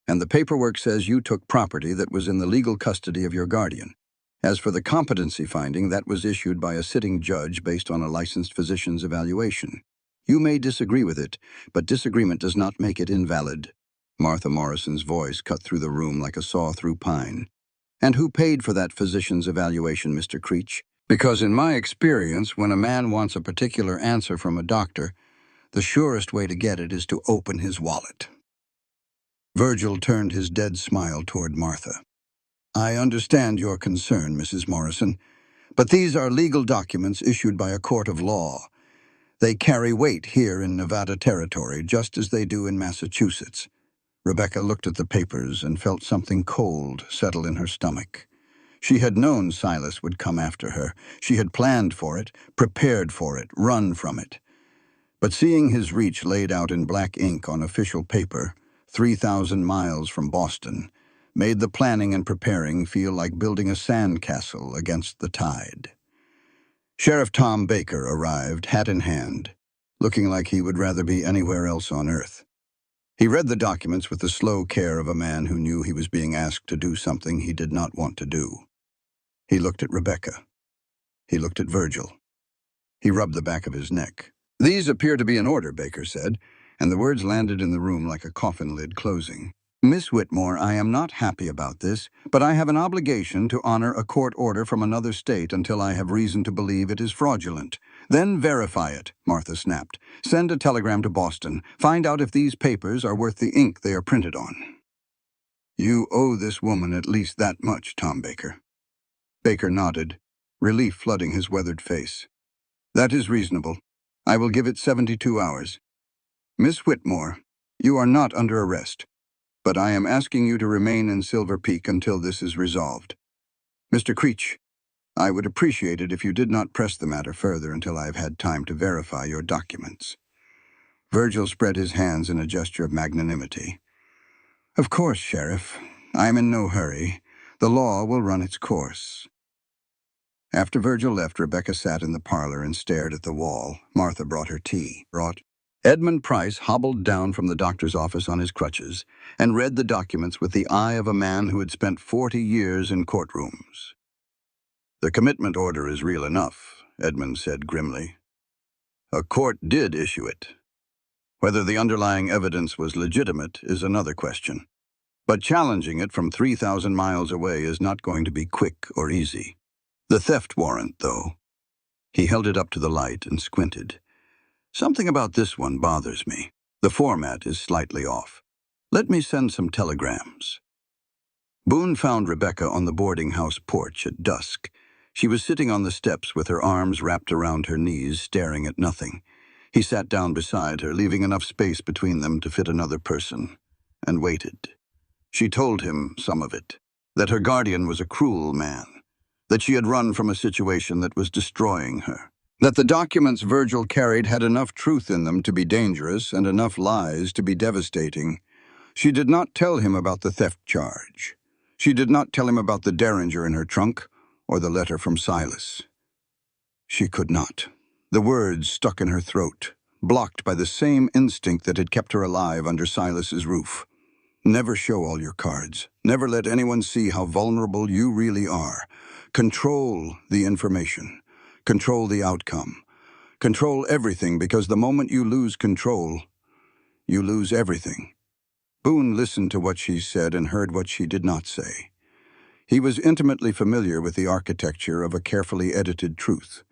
And the paperwork says you took property that was in the legal custody of your guardian. As for the competency finding, that was issued by a sitting judge based on a licensed physician's evaluation. You may disagree with it, but disagreement does not make it invalid." Martha Morrison's voice cut through the room like a saw through pine. "And who paid for that physician's evaluation, Mr. Creech? Because in my experience, when a man wants a particular answer from a doctor, the surest way to get it is to open his wallet." Virgil turned his dead smile toward Martha. "I understand your concern, Mrs. Morrison, but these are legal documents issued by a court of law. They carry weight here in Nevada territory, just as they do in Massachusetts." Rebecca looked at the papers and felt something cold settle in her stomach. She had known Silas would come after her. She had planned for it, prepared for it, run from it. But seeing his reach laid out in black ink on official paper, 3,000 miles from Boston, made the planning and preparing feel like building a sandcastle against the tide. Sheriff Tom Baker arrived, hat in hand, looking like he would rather be anywhere else on earth. He read the documents with the slow care of a man who knew he was being asked to do something he did not want to do. He looked at Rebecca. He looked at Virgil. He rubbed the back of his neck. "These appear to be in order," Baker said, and the words landed in the room like a coffin lid closing. "Miss Whitmore, I am not happy about this, but I have an obligation to honor a court order from another state until I have reason to believe it is fraudulent." "Then verify it," Martha snapped. "Send a telegram to Boston. Find out if these papers are worth the ink they are printed on." "You owe this woman at least that much, Tom Baker." Baker nodded, relief flooding his weathered face. "That is reasonable. I will give it 72 hours. Miss Whitmore, you are not under arrest, but I am asking you to remain in Silver Peak until this is resolved. Mr. Creech, I would appreciate it if you did not press the matter further until I have had time to verify your documents." Virgil spread his hands in a gesture of magnanimity. "Of course, Sheriff. I am in no hurry. The law will run its course." After Virgil left, Rebecca sat in the parlor and stared at the wall. Martha brought her tea. Edmund Price hobbled down from the doctor's office on his crutches and read the documents with the eye of a man who had spent 40 years in courtrooms. "The commitment order is real enough," Edmund said grimly. "A court did issue it. Whether the underlying evidence was legitimate is another question. But challenging it from 3,000 miles away is not going to be quick or easy. The theft warrant, though." He held it up to the light and squinted. "Something about this one bothers me. The format is slightly off. Let me send some telegrams." Boone found Rebecca on the boarding house porch at dusk. She was sitting on the steps with her arms wrapped around her knees, staring at nothing. He sat down beside her, leaving enough space between them to fit another person, and waited. She told him some of it, that her guardian was a cruel man, that she had run from a situation that was destroying her, that the documents Virgil carried had enough truth in them to be dangerous and enough lies to be devastating. She did not tell him about the theft charge. She did not tell him about the derringer in her trunk or the letter from Silas. She could not. The words stuck in her throat, blocked by the same instinct that had kept her alive under Silas's roof. Never show all your cards. Never let anyone see how vulnerable you really are. Control the information. Control the outcome. Control everything, because the moment you lose control, you lose everything. Boone listened to what she said and heard what she did not say. He was intimately familiar with the architecture of a carefully edited truth.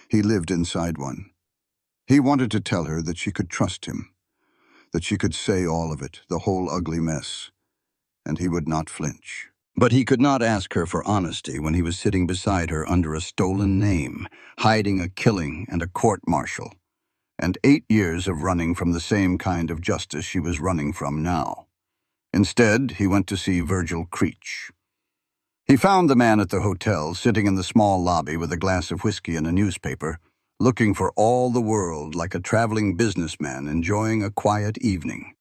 He lived inside one. He wanted to tell her that she could trust him, that she could say all of it, the whole ugly mess, and he would not flinch. But he could not ask her for honesty when he was sitting beside her under a stolen name, hiding a killing and a court-martial, and 8 years of running from the same kind of justice she was running from now. Instead, he went to see Virgil Creech. He found the man at the hotel, sitting in the small lobby with a glass of whiskey and a newspaper, looking for all the world like a traveling businessman enjoying a quiet evening.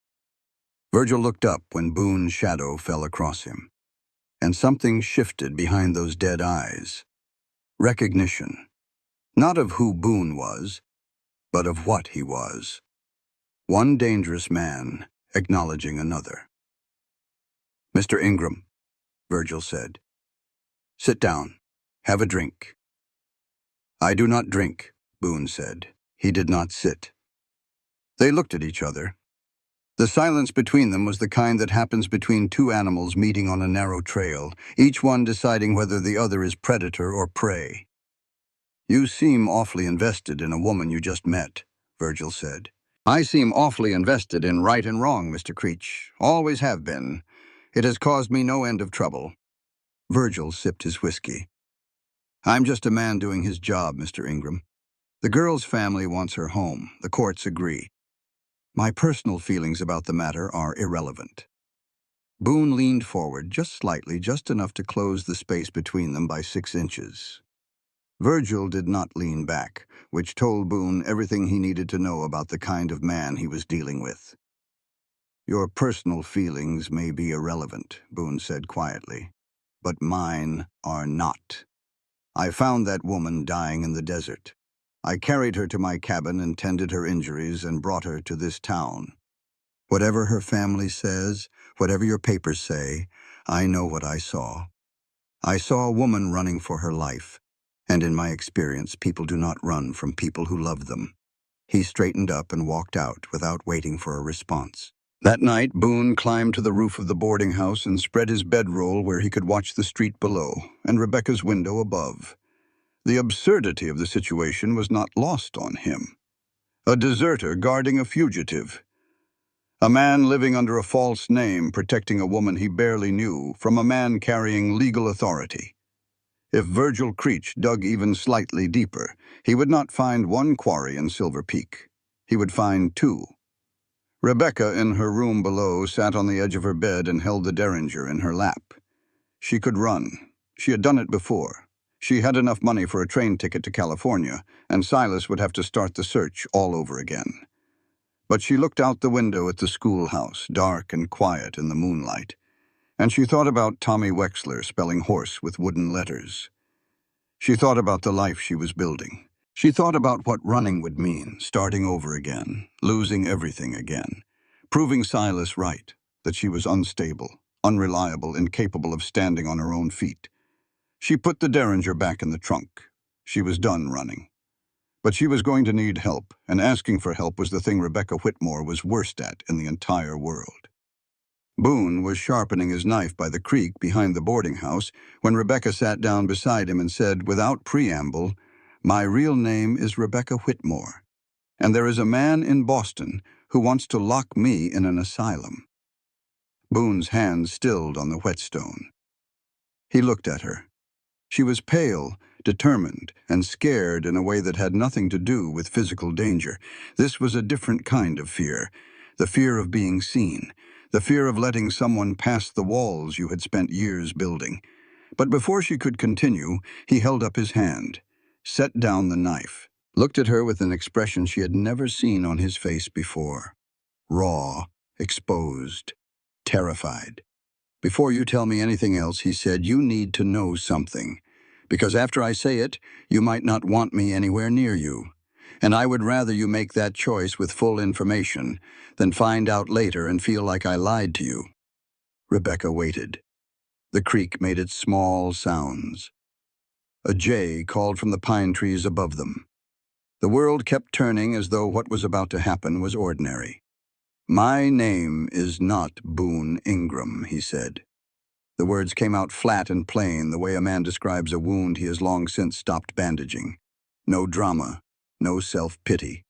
Virgil looked up when Boone's shadow fell across him, and something shifted behind those dead eyes. Recognition, not of who Boone was, but of what he was. One dangerous man acknowledging another. "Mr. Ingram," Virgil said. "Sit down. Have a drink." "I do not drink," Boone said. He did not sit. They looked at each other. The silence between them was the kind that happens between two animals meeting on a narrow trail, each one deciding whether the other is predator or prey. "You seem awfully invested in a woman you just met," Virgil said. "I seem awfully invested in right and wrong, Mr. Creech. Always have been. It has caused me no end of trouble." Virgil sipped his whiskey. "I'm just a man doing his job, Mr. Ingram. The girl's family wants her home. The courts agree. My personal feelings about the matter are irrelevant." Boone leaned forward just slightly, just enough to close the space between them by 6 inches. Virgil did not lean back, which told Boone everything he needed to know about the kind of man he was dealing with. "Your personal feelings may be irrelevant," Boone said quietly, "but mine are not. I found that woman dying in the desert. I carried her to my cabin and tended her injuries and brought her to this town. Whatever her family says, whatever your papers say, I know what I saw. I saw a woman running for her life, and in my experience, people do not run from people who love them." He straightened up and walked out without waiting for a response. That night, Boone climbed to the roof of the boarding house and spread his bedroll where he could watch the street below and Rebecca's window above. The absurdity of the situation was not lost on him. A deserter guarding a fugitive. A man living under a false name, protecting a woman he barely knew from a man carrying legal authority. If Virgil Creech dug even slightly deeper, he would not find one quarry in Silver Peak. He would find 2. Rebecca, in her room below, sat on the edge of her bed and held the derringer in her lap. She could run. She had done it before. She had enough money for a train ticket to California, and Silas would have to start the search all over again. But she looked out the window at the schoolhouse, dark and quiet in the moonlight, and she thought about Tommy Wexler spelling horse with wooden letters. She thought about the life she was building. She thought about what running would mean, starting over again, losing everything again, proving Silas right, that she was unstable, unreliable, incapable of standing on her own feet. She put the derringer back in the trunk. She was done running. But she was going to need help, and asking for help was the thing Rebecca Whitmore was worst at in the entire world. Boone was sharpening his knife by the creek behind the boarding house when Rebecca sat down beside him and said, without preamble, "My real name is Rebecca Whitmore, and there is a man in Boston who wants to lock me in an asylum." Boone's hand stilled on the whetstone. He looked at her. She was pale, determined, and scared in a way that had nothing to do with physical danger. This was a different kind of fear, the fear of being seen, the fear of letting someone pass the walls you had spent years building. But before she could continue, he held up his hand, set down the knife, looked at her with an expression she had never seen on his face before. Raw, exposed. terrified. "Before you tell me anything else," he said, "you need to know something. Because after I say it, you might not want me anywhere near you. And I would rather you make that choice with full information than find out later and feel like I lied to you." Rebecca waited. The creek made its small sounds. A jay called from the pine trees above them. The world kept turning as though what was about to happen was ordinary. "My name is not Boone Ingram," he said. The words came out flat and plain, the way a man describes a wound he has long since stopped bandaging. No drama, no self-pity.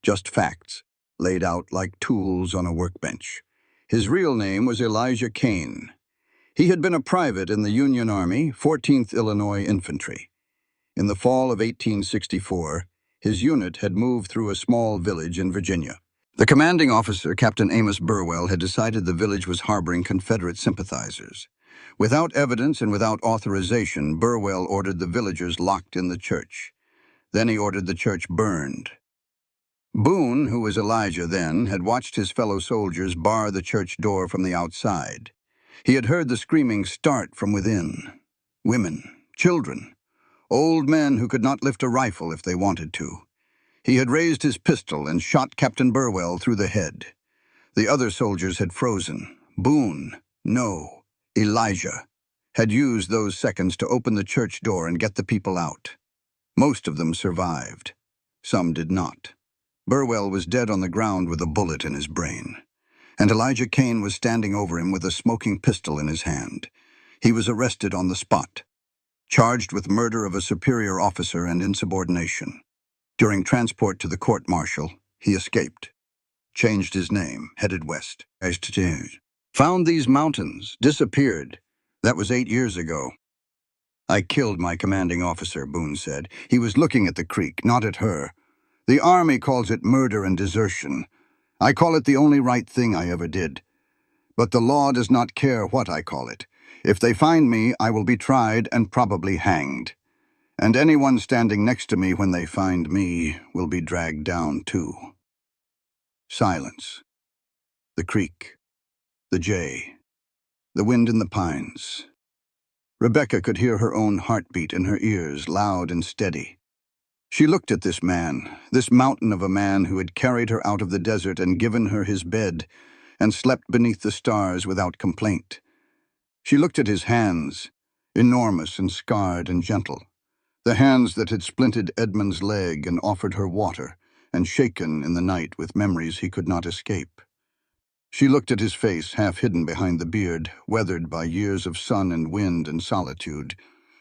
Just facts, laid out like tools on a workbench. His real name was Elijah Kane. He had been a private in the Union Army, 14th Illinois Infantry. In the fall of 1864, his unit had moved through a small village in Virginia. The commanding officer, Captain Amos Burwell, had decided the village was harboring Confederate sympathizers. Without evidence and without authorization, Burwell ordered the villagers locked in the church. Then he ordered the church burned. Boone, who was Elijah then, had watched his fellow soldiers bar the church door from the outside. He had heard the screaming start from within. Women, children, old men who could not lift a rifle if they wanted to. He had raised his pistol and shot Captain Burwell through the head. The other soldiers had frozen. Boone, no, Elijah, had used those seconds to open the church door and get the people out. Most of them survived. Some did not. Burwell was dead on the ground with a bullet in his brain, and Elijah Kane was standing over him with a smoking pistol in his hand. He was arrested on the spot, charged with murder of a superior officer and insubordination. During transport to the court-martial, he escaped, changed his name, headed west. Found these mountains, disappeared. That was 8 years ago. "I killed my commanding officer," Boone said. "He was looking at the creek, not at her. The Army calls it murder and desertion. I call it the only right thing I ever did. But the law does not care what I call it. If they find me, I will be tried and probably hanged. And anyone standing next to me when they find me will be dragged down too." Silence. The creek. The jay. The wind in the pines. Rebecca could hear her own heartbeat in her ears, loud and steady. She looked at this man, this mountain of a man who had carried her out of the desert and given her his bed, and slept beneath the stars without complaint. She looked at his hands, enormous and scarred and gentle, the hands that had splinted Edmund's leg and offered her water, and shaken in the night with memories he could not escape. She looked at his face, half hidden behind the beard, weathered by years of sun and wind and solitude,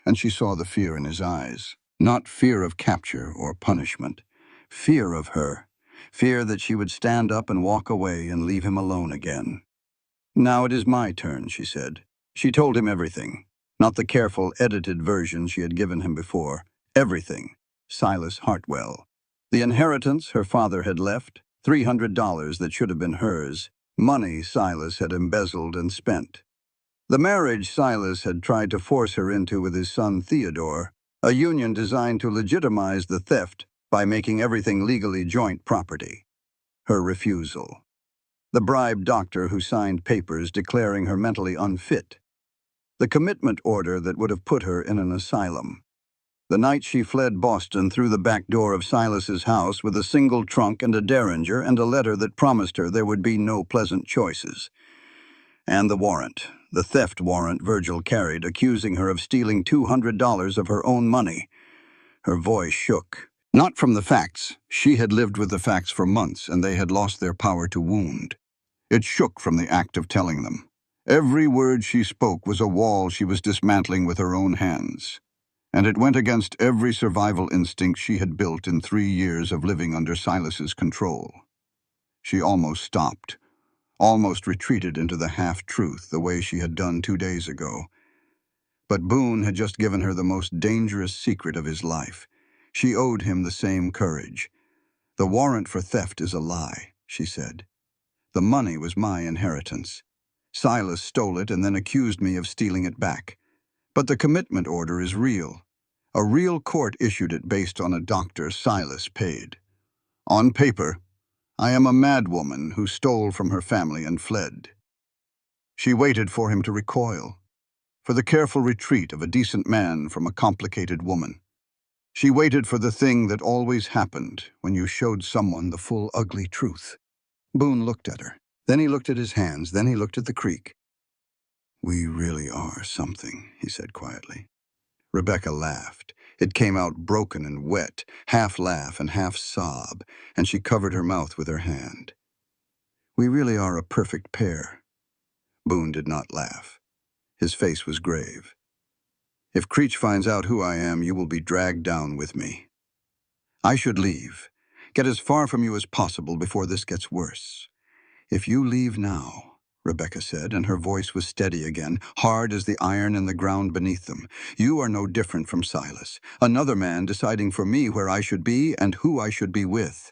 and she saw the fear in his eyes. Not fear of capture or punishment, fear of her, fear that she would stand up and walk away and leave him alone again. "Now it is my turn," she said. She told him everything, not the careful, edited version she had given him before. Everything. Silas Hartwell. The inheritance her father had left, $300 that should have been hers, money Silas had embezzled and spent. The marriage Silas had tried to force her into with his son Theodore, a union designed to legitimize the theft by making everything legally joint property. Her refusal. The bribed doctor who signed papers declaring her mentally unfit. The commitment order that would have put her in an asylum. The night she fled Boston through the back door of Silas's house with a single trunk and a derringer and a letter that promised her there would be no pleasant choices. And the warrant, the theft warrant Virgil carried, accusing her of stealing $200 of her own money. Her voice shook. Not from the facts. She had lived with the facts for months, and they had lost their power to wound. It shook from the act of telling them. Every word she spoke was a wall she was dismantling with her own hands. And it went against every survival instinct she had built in 3 years of living under Silas's control. She almost stopped. Almost retreated into the half-truth the way she had done 2 days ago. But Boone had just given her the most dangerous secret of his life. She owed him the same courage. "The warrant for theft is a lie," she said. "The money was my inheritance. Silas stole it and then accused me of stealing it back. But the commitment order is real. A real court issued it based on a doctor Silas paid. On paper, I am a madwoman who stole from her family and fled. She waited for him to recoil, for the careful retreat of a decent man from a complicated woman. She waited for the thing that always happened when you showed someone the full ugly truth. Boone looked at her. Then he looked at his hands. Then he looked at the creek. "We really are something," he said quietly. Rebecca laughed. It came out broken and wet, half laugh and half sob, and she covered her mouth with her hand. "We really are a perfect pair." Boone did not laugh. His face was grave. "If Creech finds out who I am, you will be dragged down with me. I should leave. Get as far from you as possible before this gets worse. If you leave now," Rebecca said, and her voice was steady again, hard as the iron in the ground beneath them, "you are no different from Silas, another man deciding for me where I should be and who I should be with."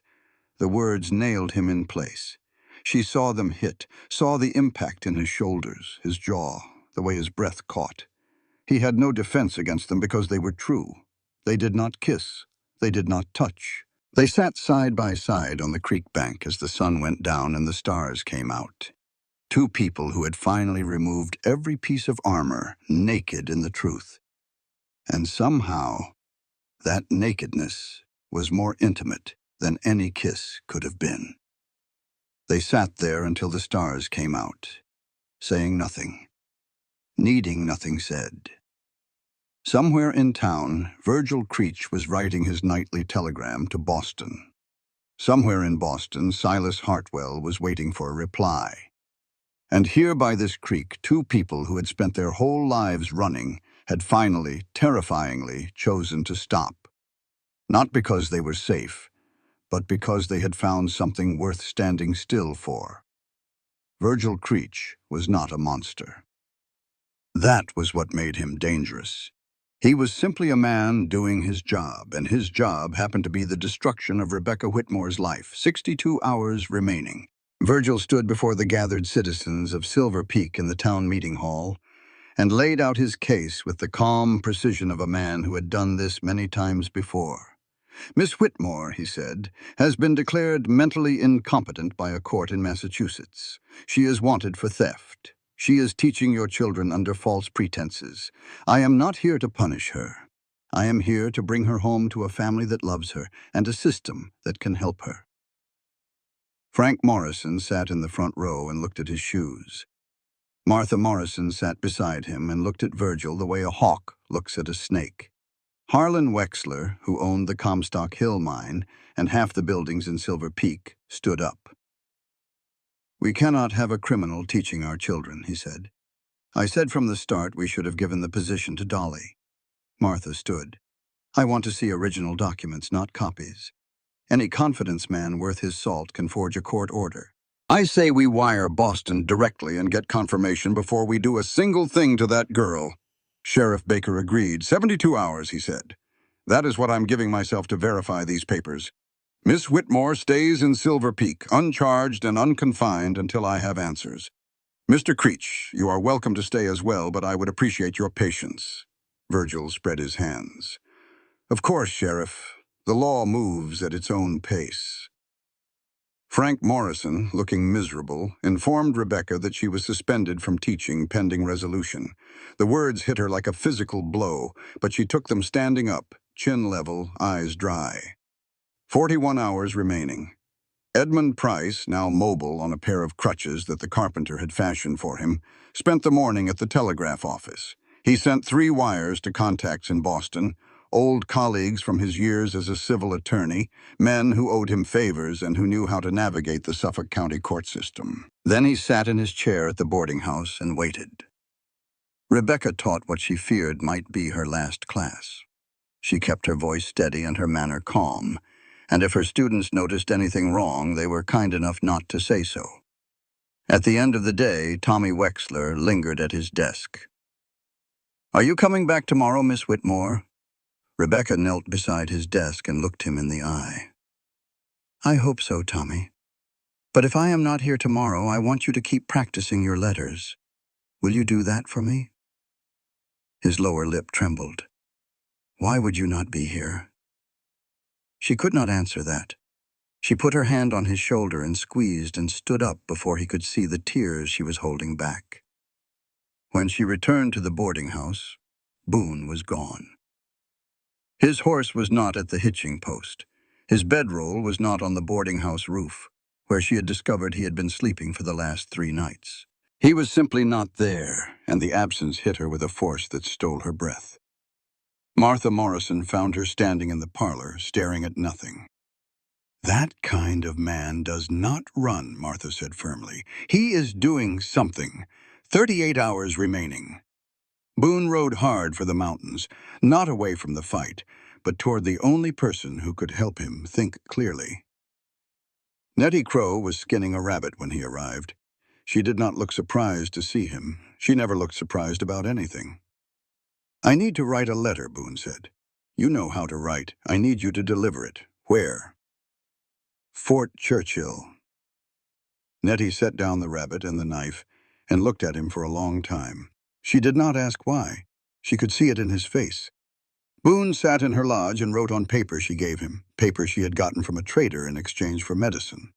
The words nailed him in place. She saw them hit, saw the impact in his shoulders, his jaw, the way his breath caught. He had no defense against them because they were true. They did not kiss. They did not touch. They sat side by side on the creek bank as the sun went down and the stars came out. Two people who had finally removed every piece of armor, naked in the truth. And somehow, that nakedness was more intimate than any kiss could have been. They sat there until the stars came out, saying nothing, needing nothing said. Somewhere in town, Virgil Creech was writing his nightly telegram to Boston. Somewhere in Boston, Silas Hartwell was waiting for a reply. And here by this creek, two people who had spent their whole lives running had finally, terrifyingly, chosen to stop. Not because they were safe, but because they had found something worth standing still for. Virgil Creech was not a monster. That was what made him dangerous. He was simply a man doing his job, and his job happened to be the destruction of Rebecca Whitmore's life, 62 hours remaining. Virgil stood before the gathered citizens of Silver Peak in the town meeting hall and laid out his case with the calm precision of a man who had done this many times before. "Miss Whitmore," he said, "has been declared mentally incompetent by a court in Massachusetts. She is wanted for theft. She is teaching your children under false pretenses. I am not here to punish her. I am here to bring her home to a family that loves her and a system that can help her." Frank Morrison sat in the front row and looked at his shoes. Martha Morrison sat beside him and looked at Virgil the way a hawk looks at a snake. Harlan Wexler, who owned the Comstock Hill mine and half the buildings in Silver Peak, stood up. "We cannot have a criminal teaching our children," he said. "I said from the start we should have given the position to Dolly." Martha stood. "I want to see original documents, not copies. Any confidence man worth his salt can forge a court order. I say we wire Boston directly and get confirmation before we do a single thing to that girl." Sheriff Baker agreed. 72 hours, he said. "That is what I'm giving myself to verify these papers. Miss Whitmore stays in Silver Peak, uncharged and unconfined until I have answers. Mr. Creech, you are welcome to stay as well, but I would appreciate your patience." Virgil spread his hands. "Of course, Sheriff. The law moves at its own pace." Frank Morrison, looking miserable, informed Rebecca that she was suspended from teaching pending resolution. The words hit her like a physical blow, but she took them standing up, chin level, eyes dry. 41 hours remaining. Edmund Price, now mobile on a pair of crutches that the carpenter had fashioned for him, spent the morning at the telegraph office. He sent 3 wires to contacts in Boston, old colleagues from his years as a civil attorney, men who owed him favors and who knew how to navigate the Suffolk County court system. Then he sat in his chair at the boarding house and waited. Rebecca taught what she feared might be her last class. She kept her voice steady and her manner calm, and if her students noticed anything wrong, they were kind enough not to say so. At the end of the day, Tommy Wexler lingered at his desk. "Are you coming back tomorrow, Miss Whitmore?" Rebecca knelt beside his desk and looked him in the eye. "I hope so, Tommy. But if I am not here tomorrow, I want you to keep practicing your letters. Will you do that for me?" His lower lip trembled. "Why would you not be here?" She could not answer that. She put her hand on his shoulder and squeezed and stood up before he could see the tears she was holding back. When she returned to the boarding house, Boone was gone. His horse was not at the hitching post. His bedroll was not on the boarding house roof, where she had discovered he had been sleeping for the last 3 nights. He was simply not there, and the absence hit her with a force that stole her breath. Martha Morrison found her standing in the parlor, staring at nothing. "That kind of man does not run," Martha said firmly. "He is doing something. 38 hours remaining." Boone rode hard for the mountains, not away from the fight, but toward the only person who could help him think clearly. Nettie Crow was skinning a rabbit when he arrived. She did not look surprised to see him. She never looked surprised about anything. "I need to write a letter," Boone said. "You know how to write. I need you to deliver it." "Where?" "Fort Churchill." Nettie set down the rabbit and the knife and looked at him for a long time. She did not ask why. She could see it in his face. Boone sat in her lodge and wrote on paper she gave him, paper she had gotten from a trader in exchange for medicine.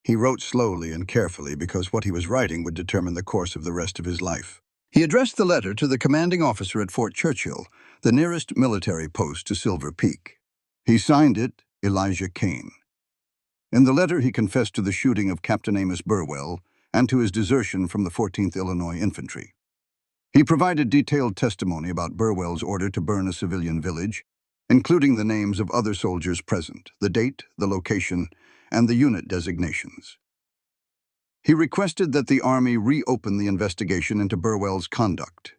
He wrote slowly and carefully because what he was writing would determine the course of the rest of his life. He addressed the letter to the commanding officer at Fort Churchill, the nearest military post to Silver Peak. He signed it Elijah Kane. In the letter, he confessed to the shooting of Captain Amos Burwell and to his desertion from the 14th Illinois Infantry. He provided detailed testimony about Burwell's order to burn a civilian village, including the names of other soldiers present, the date, the location, and the unit designations. He requested that the Army reopen the investigation into Burwell's conduct.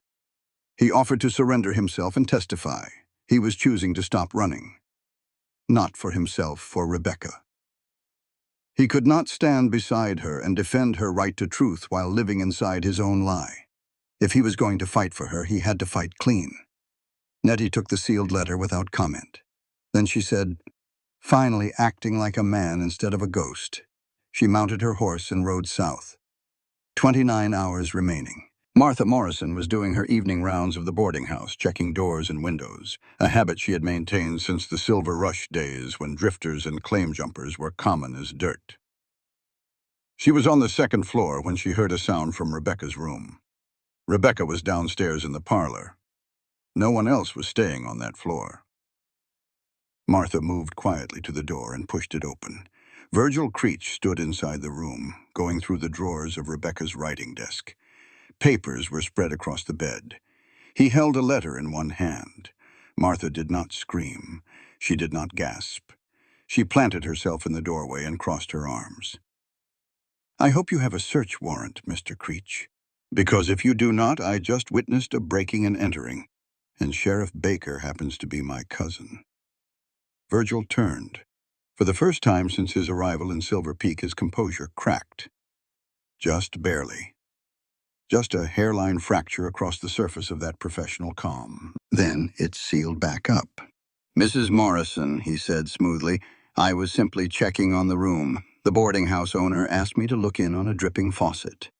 He offered to surrender himself and testify. He was choosing to stop running. Not for himself, for Rebecca. He could not stand beside her and defend her right to truth while living inside his own lie. If he was going to fight for her, he had to fight clean. Nettie took the sealed letter without comment. Then she said, finally acting like a man instead of a ghost, she mounted her horse and rode south. 29 hours remaining. Martha Morrison was doing her evening rounds of the boarding house, checking doors and windows, a habit she had maintained since the Silver Rush days when drifters and claim jumpers were common as dirt. She was on the 2nd floor when she heard a sound from Rebecca's room. Rebecca was downstairs in the parlor. No one else was staying on that floor. Martha moved quietly to the door and pushed it open. Virgil Creech stood inside the room, going through the drawers of Rebecca's writing desk. Papers were spread across the bed. He held a letter in one hand. Martha did not scream. She did not gasp. She planted herself in the doorway and crossed her arms. "I hope you have a search warrant, Mr. Creech. Because if you do not, I just witnessed a breaking and entering, and Sheriff Baker happens to be my cousin." Virgil turned. For the first time since his arrival in Silver Peak, his composure cracked. Just barely. Just a hairline fracture across the surface of that professional calm. Then it sealed back up. "Mrs. Morrison," he said smoothly, "I was simply checking on the room. The boarding house owner asked me to look in on a dripping faucet."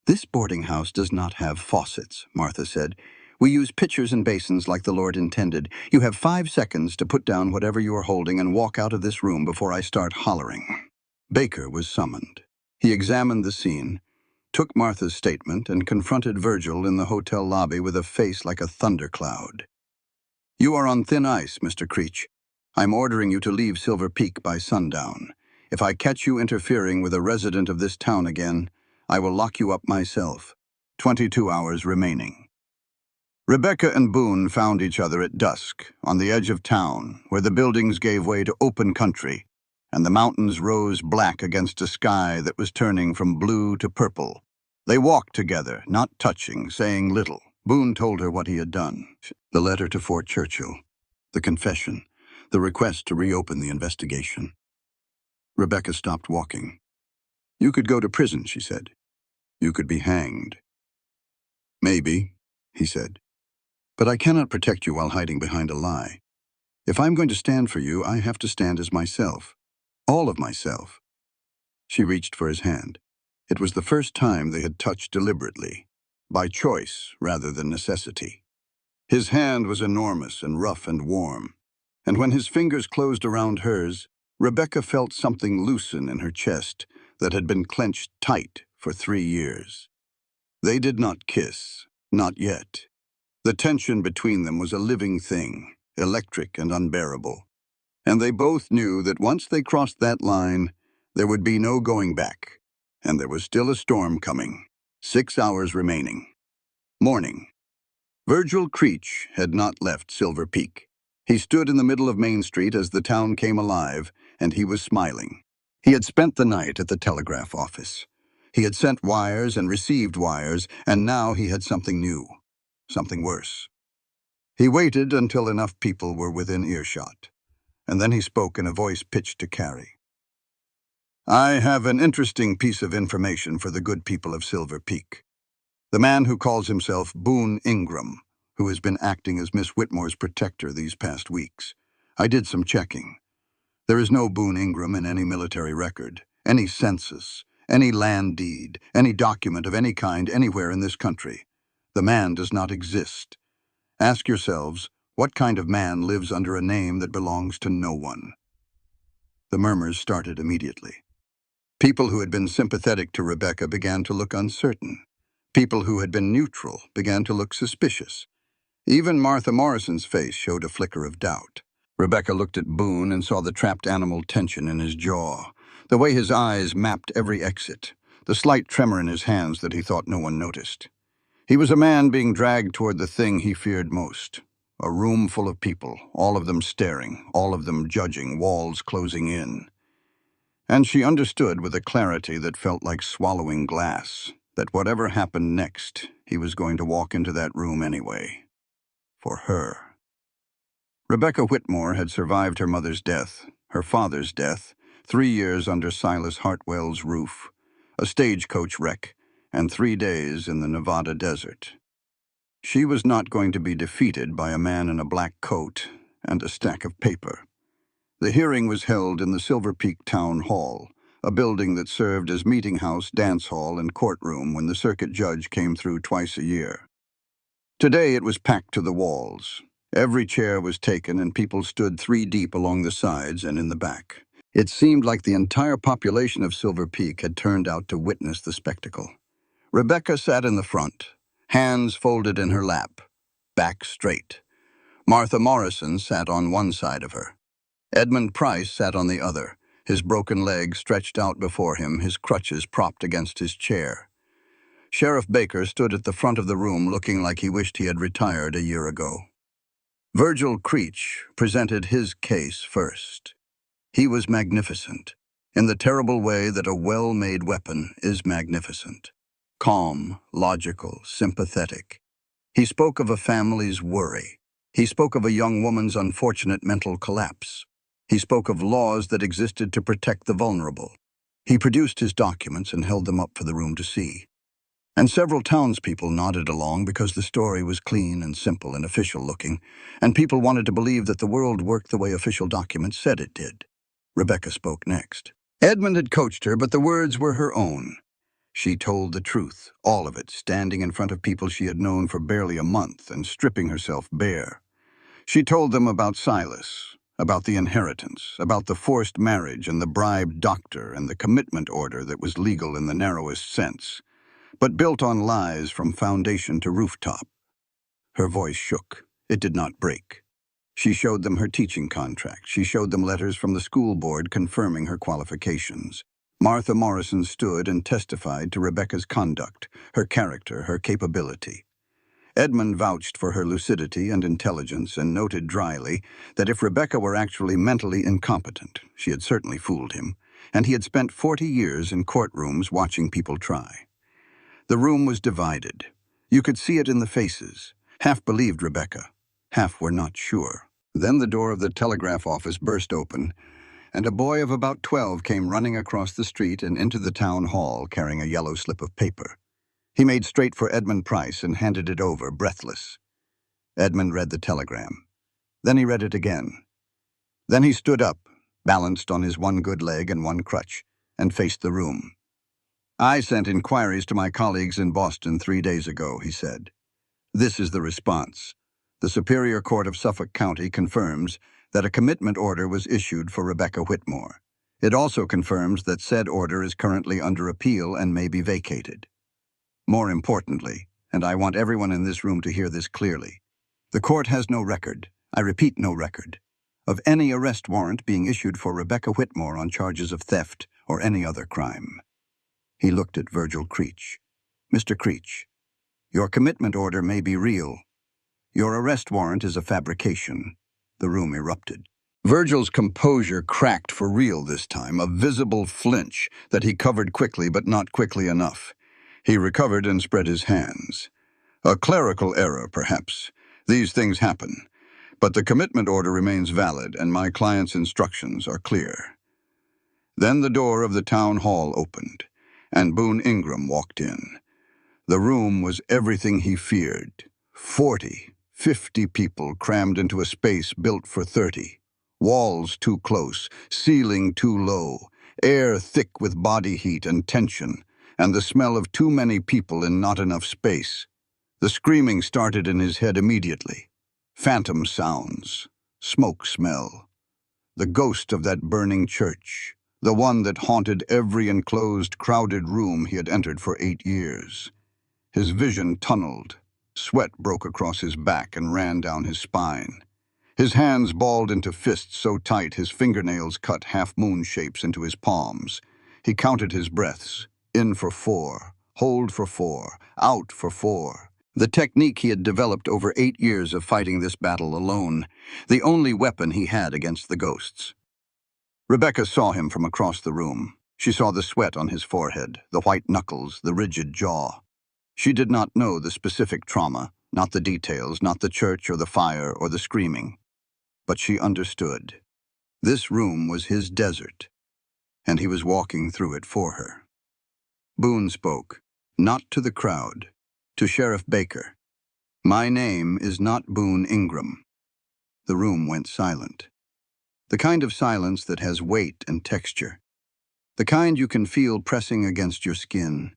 "This boarding house does not have faucets," Martha said. "We use pitchers and basins like the Lord intended. You have 5 seconds to put down whatever you are holding and walk out of this room before I start hollering." Baker was summoned. He examined the scene, took Martha's statement, and confronted Virgil in the hotel lobby with a face like a thundercloud. "You are on thin ice, Mr. Creech. I'm ordering you to leave Silver Peak by sundown. If I catch you interfering with a resident of this town again, I will lock you up myself. 22 hours remaining." Rebecca and Boone found each other at dusk, on the edge of town, where the buildings gave way to open country, and the mountains rose black against a sky that was turning from blue to purple. They walked together, not touching, saying little. Boone told her what he had done. The letter to Fort Churchill, the confession, the request to reopen the investigation. Rebecca stopped walking. "You could go to prison," she said. "You could be hanged." "Maybe," he said. "But I cannot protect you while hiding behind a lie. If I'm going to stand for you, I have to stand as myself. All of myself." She reached for his hand. It was the first time they had touched deliberately, by choice rather than necessity. His hand was enormous and rough and warm, and when his fingers closed around hers, Rebecca felt something loosen in her chest that had been clenched tight for 3 years. They did not kiss. Not yet. The tension between them was a living thing, electric and unbearable. And they both knew that once they crossed that line, there would be no going back. And there was still a storm coming. 6 hours remaining. Morning. Virgil Creech had not left Silver Peak. He stood in the middle of Main Street as the town came alive, and he was smiling. He had spent the night at the telegraph office. He had sent wires and received wires, and now he had something new, something worse. He waited until enough people were within earshot, and then he spoke in a voice pitched to Carrie. "I have an interesting piece of information for the good people of Silver Peak. The man who calls himself Boone Ingram, who has been acting as Miss Whitmore's protector these past weeks. I did some checking. There is no Boone Ingram in any military record, any census, any land deed, any document of any kind anywhere in this country. The man does not exist. Ask yourselves, what kind of man lives under a name that belongs to no one?" The murmurs started immediately. People who had been sympathetic to Rebecca began to look uncertain. People who had been neutral began to look suspicious. Even Martha Morrison's face showed a flicker of doubt. Rebecca looked at Boone and saw the trapped animal tension in his jaw, the way his eyes mapped every exit, the slight tremor in his hands that he thought no one noticed. He was a man being dragged toward the thing he feared most. A room full of people, all of them staring, all of them judging, walls closing in. And she understood with a clarity that felt like swallowing glass, that whatever happened next, he was going to walk into that room anyway. For her. Rebecca Whitmore had survived her mother's death, her father's death, 3 years under Silas Hartwell's roof, a stagecoach wreck, and 3 days in the Nevada desert. She was not going to be defeated by a man in a black coat and a stack of paper. The hearing was held in the Silver Peak Town Hall, a building that served as meeting house, dance hall, and courtroom when the circuit judge came through twice a year. Today it was packed to the walls. Every chair was taken and people stood 3 deep along the sides and in the back. It seemed like the entire population of Silver Peak had turned out to witness the spectacle. Rebecca sat in the front, hands folded in her lap, back straight. Martha Morrison sat on one side of her. Edmund Price sat on the other, his broken leg stretched out before him, his crutches propped against his chair. Sheriff Baker stood at the front of the room looking like he wished he had retired a year ago. Virgil Creech presented his case first. He was magnificent, in the terrible way that a well-made weapon is magnificent. Calm, logical, sympathetic. He spoke of a family's worry. He spoke of a young woman's unfortunate mental collapse. He spoke of laws that existed to protect the vulnerable. He produced his documents and held them up for the room to see. And several townspeople nodded along because the story was clean and simple and official-looking, and people wanted to believe that the world worked the way official documents said it did. Rebecca spoke next. Edmund had coached her, but the words were her own. She told the truth, all of it, standing in front of people she had known for barely a month and stripping herself bare. She told them about Silas, about the inheritance, about the forced marriage and the bribed doctor and the commitment order that was legal in the narrowest sense, but built on lies from foundation to rooftop. Her voice shook. It did not break. She showed them her teaching contract. She showed them letters from the school board confirming her qualifications. Martha Morrison stood and testified to Rebecca's conduct, her character, her capability. Edmund vouched for her lucidity and intelligence and noted dryly that if Rebecca were actually mentally incompetent, she had certainly fooled him, and he had spent 40 years in courtrooms watching people try. The room was divided. You could see it in the faces. Half believed Rebecca. Half were not sure. Then the door of the telegraph office burst open, and a boy of about 12 came running across the street and into the town hall carrying a yellow slip of paper. He made straight for Edmund Price and handed it over, breathless. Edmund read the telegram. Then he read it again. Then he stood up, balanced on his one good leg and one crutch, and faced the room. "I sent inquiries to my colleagues in Boston 3 days ago," he said. "This is the response. The Superior Court of Suffolk County confirms that a commitment order was issued for Rebecca Whitmore. It also confirms that said order is currently under appeal and may be vacated. More importantly, and I want everyone in this room to hear this clearly. The court has no record, I repeat no record, of any arrest warrant being issued for Rebecca Whitmore on charges of theft or any other crime. He looked at Virgil Creech. Mr. Creech, your commitment order may be real. Your arrest warrant is a fabrication. The room erupted. Virgil's composure cracked for real this time, a visible flinch that he covered quickly but not quickly enough. He recovered and spread his hands. A clerical error, perhaps. These things happen. But the commitment order remains valid, and my client's instructions are clear. Then the door of the town hall opened, and Boone Ingram walked in. The room was everything he feared. 40, 50 people crammed into a space built for 30. Walls too close, ceiling too low, air thick with body heat and tension, and the smell of too many people in not enough space. The screaming started in his head immediately. Phantom sounds, smoke smell, the ghost of that burning church, the one that haunted every enclosed, crowded room he had entered for 8 years. His vision tunneled. Sweat broke across his back and ran down his spine. His hands balled into fists so tight his fingernails cut half-moon shapes into his palms. He counted his breaths. In for 4, hold for 4, out for 4. The technique he had developed over 8 years of fighting this battle alone, the only weapon he had against the ghosts. Rebecca saw him from across the room. She saw the sweat on his forehead, the white knuckles, the rigid jaw. She did not know the specific trauma, not the details, not the church or the fire or the screaming. But she understood. This room was his desert, and he was walking through it for her. Boone spoke, not to the crowd, to Sheriff Baker. My name is not Boone Ingram. The room went silent. The kind of silence that has weight and texture. The kind you can feel pressing against your skin.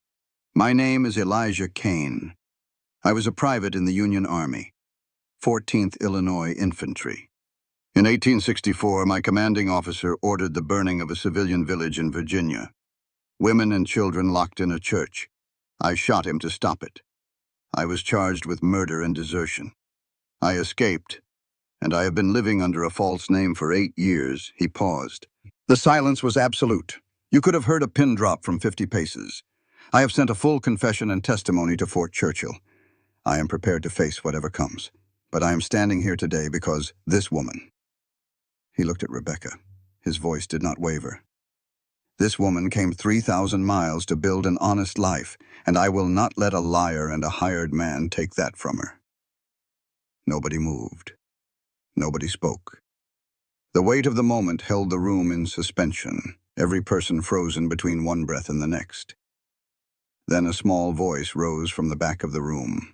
My name is Elijah Kane. I was a private in the Union Army, 14th Illinois Infantry. In 1864, my commanding officer ordered the burning of a civilian village in Virginia. Women and children locked in a church. I shot him to stop it. I was charged with murder and desertion. I escaped, and I have been living under a false name for 8 years. He paused. The silence was absolute. You could have heard a pin drop from 50 paces. I have sent a full confession and testimony to Fort Churchill. I am prepared to face whatever comes, but I am standing here today because this woman. He looked at Rebecca. His voice did not waver. This woman came 3,000 miles to build an honest life, and I will not let a liar and a hired man take that from her. Nobody moved. Nobody spoke. The weight of the moment held the room in suspension, every person frozen between one breath and the next. Then a small voice rose from the back of the room.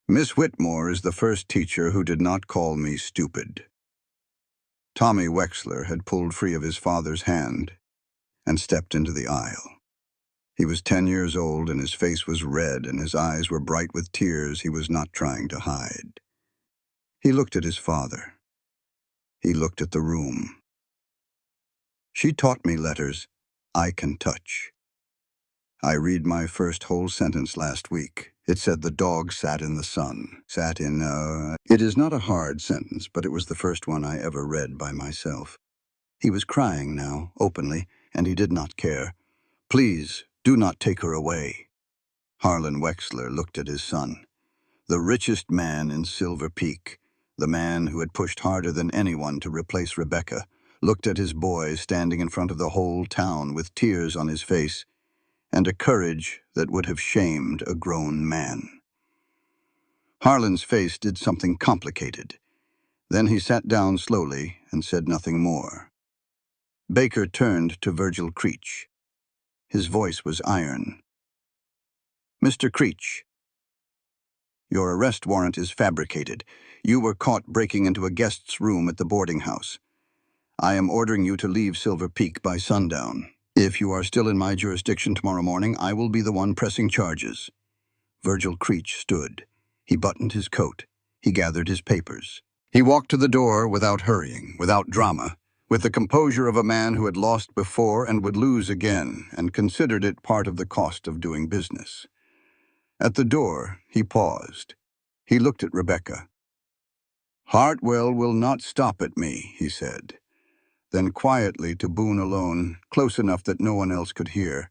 Miss Whitmore is the first teacher who did not call me stupid. Tommy Wexler had pulled free of his father's hand and stepped into the aisle. He was 10 years old, and his face was red, and his eyes were bright with tears he was not trying to hide. He looked at his father. He looked at the room. She taught me letters I can touch. I read my first whole sentence last week. It said the dog sat in the sun. It is not a hard sentence, but it was the first one I ever read by myself. He was crying now, openly, and he did not care. Please, do not take her away. Harlan Wexler looked at his son. The richest man in Silver Peak, the man who had pushed harder than anyone to replace Rebecca, looked at his boy standing in front of the whole town with tears on his face and a courage that would have shamed a grown man. Harlan's face did something complicated. Then he sat down slowly and said nothing more. Baker turned to Virgil Creech. His voice was iron. Mr. Creech, your arrest warrant is fabricated. You were caught breaking into a guest's room at the boarding house. I am ordering you to leave Silver Peak by sundown. If you are still in my jurisdiction tomorrow morning, I will be the one pressing charges. Virgil Creech stood. He buttoned his coat. He gathered his papers. He walked to the door without hurrying, without drama, with the composure of a man who had lost before and would lose again, and considered it part of the cost of doing business. At the door, he paused. He looked at Rebecca. "Hartwell will not stop at me," he said. Then quietly to Boone alone, close enough that no one else could hear,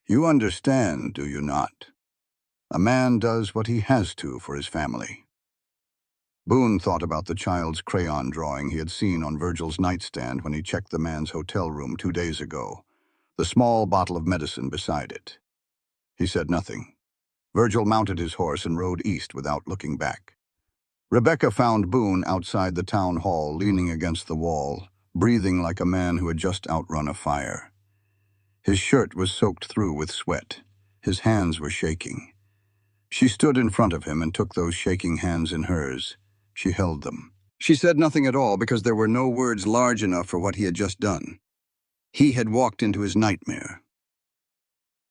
"You understand, do you not? A man does what he has to for his family." Boone thought about the child's crayon drawing he had seen on Virgil's nightstand when he checked the man's hotel room 2 days ago, the small bottle of medicine beside it. He said nothing. Virgil mounted his horse and rode east without looking back. Rebecca found Boone outside the town hall, leaning against the wall, breathing like a man who had just outrun a fire. His shirt was soaked through with sweat. His hands were shaking. She stood in front of him and took those shaking hands in hers. She held them. She said nothing at all because there were no words large enough for what he had just done. He had walked into his nightmare.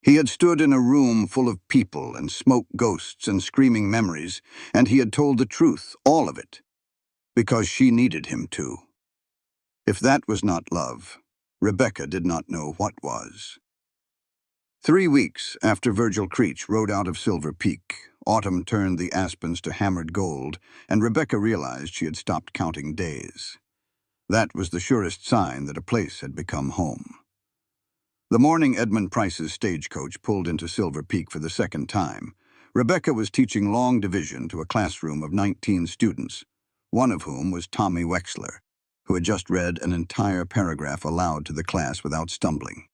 He had stood in a room full of people and smoke ghosts and screaming memories, and he had told the truth, all of it, because she needed him to. If that was not love, Rebecca did not know what was. 3 weeks after Virgil Creech rode out of Silver Peak, autumn turned the aspens to hammered gold, and Rebecca realized she had stopped counting days. That was the surest sign that a place had become home. The morning Edmund Price's stagecoach pulled into Silver Peak for the second time, Rebecca was teaching long division to a classroom of 19 students, one of whom was Tommy Wexler, who had just read an entire paragraph aloud to the class without stumbling.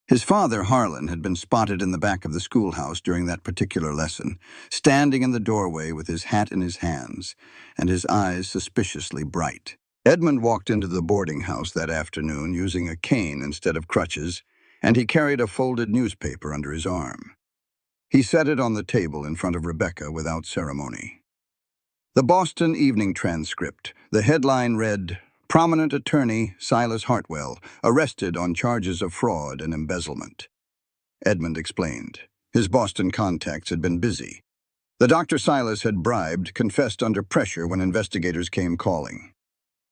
His father, Harlan, had been spotted in the back of the schoolhouse during that particular lesson, standing in the doorway with his hat in his hands and his eyes suspiciously bright. Edmund walked into the boarding house that afternoon using a cane instead of crutches, and he carried a folded newspaper under his arm. He set it on the table in front of Rebecca without ceremony. The Boston Evening Transcript. The headline read, "Prominent attorney Silas Hartwell arrested on charges of fraud and embezzlement." Edmund explained. His Boston contacts had been busy. The Dr. Silas had bribed, confessed under pressure when investigators came calling.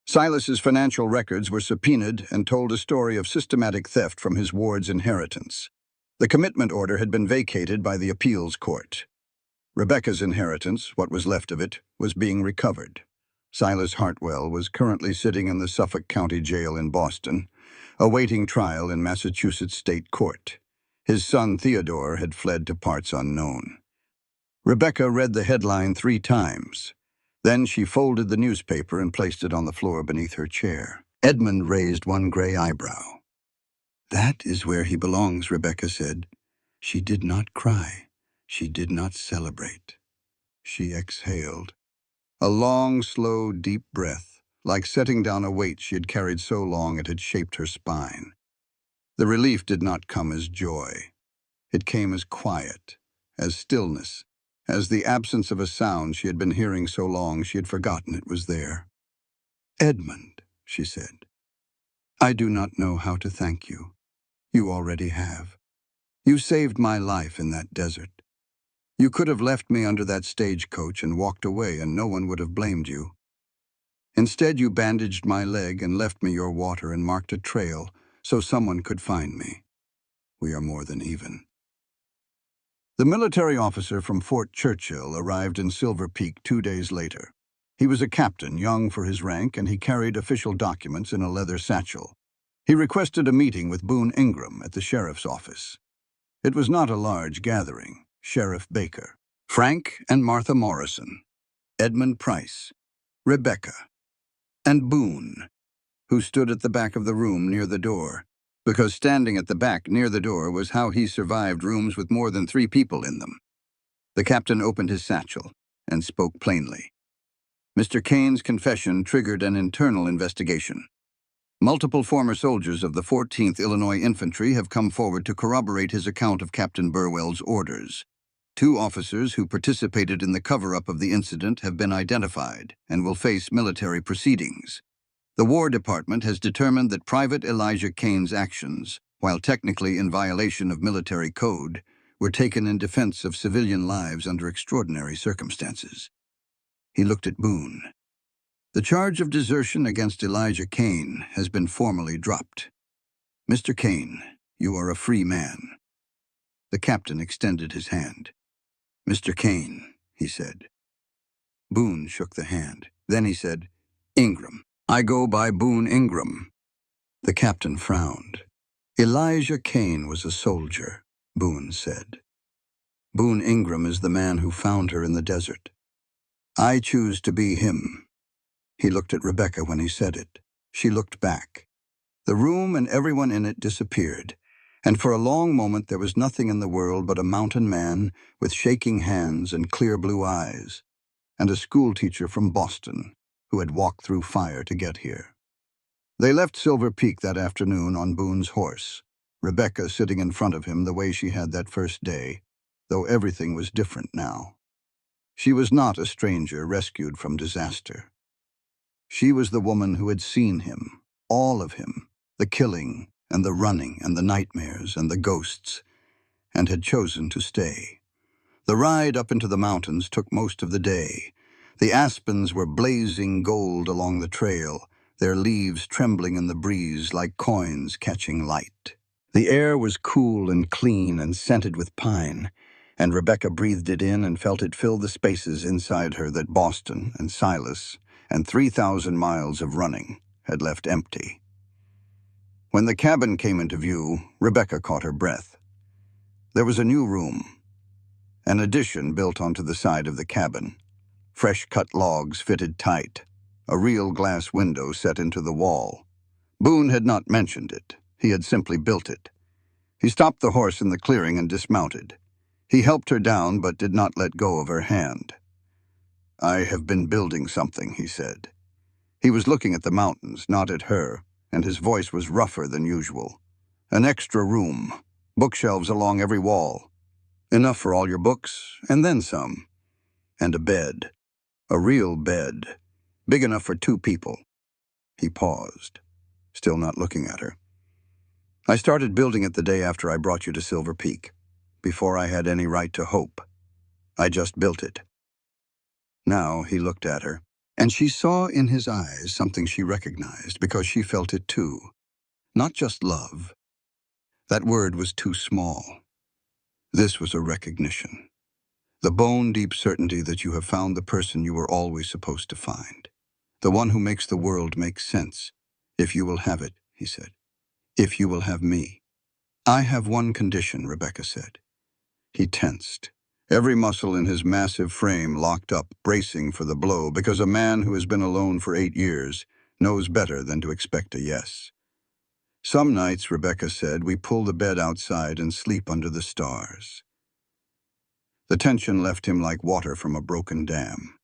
Silas's financial records were subpoenaed and told a story of systematic theft from his ward's inheritance. The commitment order had been vacated by the appeals court. Rebecca's inheritance, what was left of it, was being recovered. Silas Hartwell was currently sitting in the Suffolk County Jail in Boston, awaiting trial in Massachusetts State Court. His son Theodore had fled to parts unknown. Rebecca read the headline 3 times. Then she folded the newspaper and placed it on the floor beneath her chair. Edmund raised one gray eyebrow. "That is where he belongs," Rebecca said. She did not cry. She did not celebrate. She exhaled. A long, slow, deep breath, like setting down a weight she had carried so long it had shaped her spine. The relief did not come as joy. It came as quiet, as stillness, as the absence of a sound she had been hearing so long she had forgotten it was there. "Edmund," she said, "I do not know how to thank you. You already have. You saved my life in that desert. You could have left me under that stagecoach and walked away and no one would have blamed you. Instead, you bandaged my leg and left me your water and marked a trail so someone could find me. We are more than even." The military officer from Fort Churchill arrived in Silver Peak 2 days later. He was a captain, young for his rank, and he carried official documents in a leather satchel. He requested a meeting with Boone Ingram at the sheriff's office. It was not a large gathering. Sheriff Baker, Frank and Martha Morrison, Edmund Price, Rebecca, and Boone, who stood at the back of the room near the door, because standing at the back near the door was how he survived rooms with more than 3 people in them. The captain opened his satchel and spoke plainly. Mr. Kane's confession triggered an internal investigation. Multiple former soldiers of the 14th Illinois Infantry have come forward to corroborate his account of Captain Burwell's orders. 2 officers who participated in the cover-up of the incident have been identified and will face military proceedings. The War Department has determined that Private Elijah Kane's actions, while technically in violation of military code, were taken in defense of civilian lives under extraordinary circumstances. He looked at Boone. "The charge of desertion against Elijah Kane has been formally dropped. Mr. Kane, you are a free man." The captain extended his hand. "Mr. Kane," he said. Boone shook the hand. Then he said, "Ingram. I go by Boone Ingram." The captain frowned. "Elijah Kane was a soldier," Boone said. "Boone Ingram is the man who found her in the desert. I choose to be him." He looked at Rebecca when he said it. She looked back. The room and everyone in it disappeared, and for a long moment there was nothing in the world but a mountain man with shaking hands and clear blue eyes, and a schoolteacher from Boston who had walked through fire to get here. They left Silver Peak that afternoon on Boone's horse, Rebecca sitting in front of him the way she had that first day, though everything was different now. She was not a stranger rescued from disaster. She was the woman who had seen him, all of him, the killing and the running and the nightmares and the ghosts, and had chosen to stay. The ride up into the mountains took most of the day. The aspens were blazing gold along the trail, their leaves trembling in the breeze like coins catching light. The air was cool and clean and scented with pine, and Rebecca breathed it in and felt it fill the spaces inside her that Boston and Silas and 3,000 miles of running had left empty. When the cabin came into view, Rebecca caught her breath. There was a new room, an addition built onto the side of the cabin. Fresh-cut logs fitted tight, a real glass window set into the wall. Boone had not mentioned it. He had simply built it. He stopped the horse in the clearing and dismounted. He helped her down but did not let go of her hand. "I have been building something," he said. He was looking at the mountains, not at her, and his voice was rougher than usual. "An extra room, bookshelves along every wall. Enough for all your books, and then some. And a bed. A real bed. Big enough for 2 people. He paused, still not looking at her. "I started building it the day after I brought you to Silver Peak, before I had any right to hope. I just built it." Now he looked at her, and she saw in his eyes something she recognized because she felt it too. Not just love. That word was too small. This was a recognition. The bone-deep certainty that you have found the person you were always supposed to find. The one who makes the world make sense. "If you will have it," he said. "If you will have me." "I have one condition," Rebecca said. He tensed. Every muscle in his massive frame locked up, bracing for the blow, because a man who has been alone for 8 years knows better than to expect a yes. "Some nights," Rebecca said, "we pull the bed outside and sleep under the stars." The tension left him like water from a broken dam.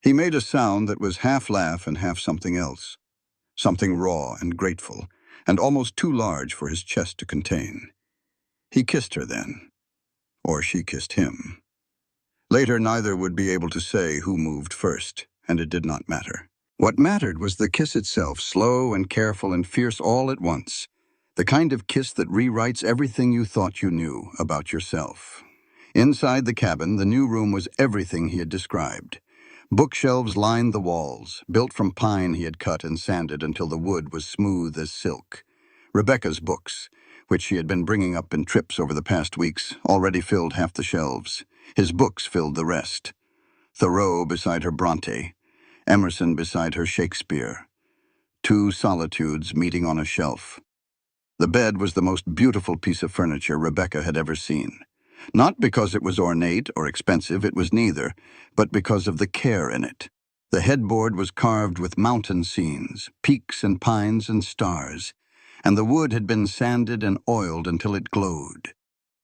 He made a sound that was half laugh and half something else, something raw and grateful, and almost too large for his chest to contain. He kissed her then, or she kissed him. Later, neither would be able to say who moved first, and it did not matter. What mattered was the kiss itself, slow and careful and fierce all at once, the kind of kiss that rewrites everything you thought you knew about yourself. Inside the cabin, the new room was everything he had described. Bookshelves lined the walls, built from pine he had cut and sanded until the wood was smooth as silk. Rebecca's books, which she had been bringing up in trips over the past weeks, already filled half the shelves. His books filled the rest. Thoreau beside her Bronte, Emerson beside her Shakespeare. 2 solitudes meeting on a shelf. The bed was the most beautiful piece of furniture Rebecca had ever seen. Not because it was ornate or expensive, it was neither, but because of the care in it. The headboard was carved with mountain scenes, peaks and pines and stars, and the wood had been sanded and oiled until it glowed.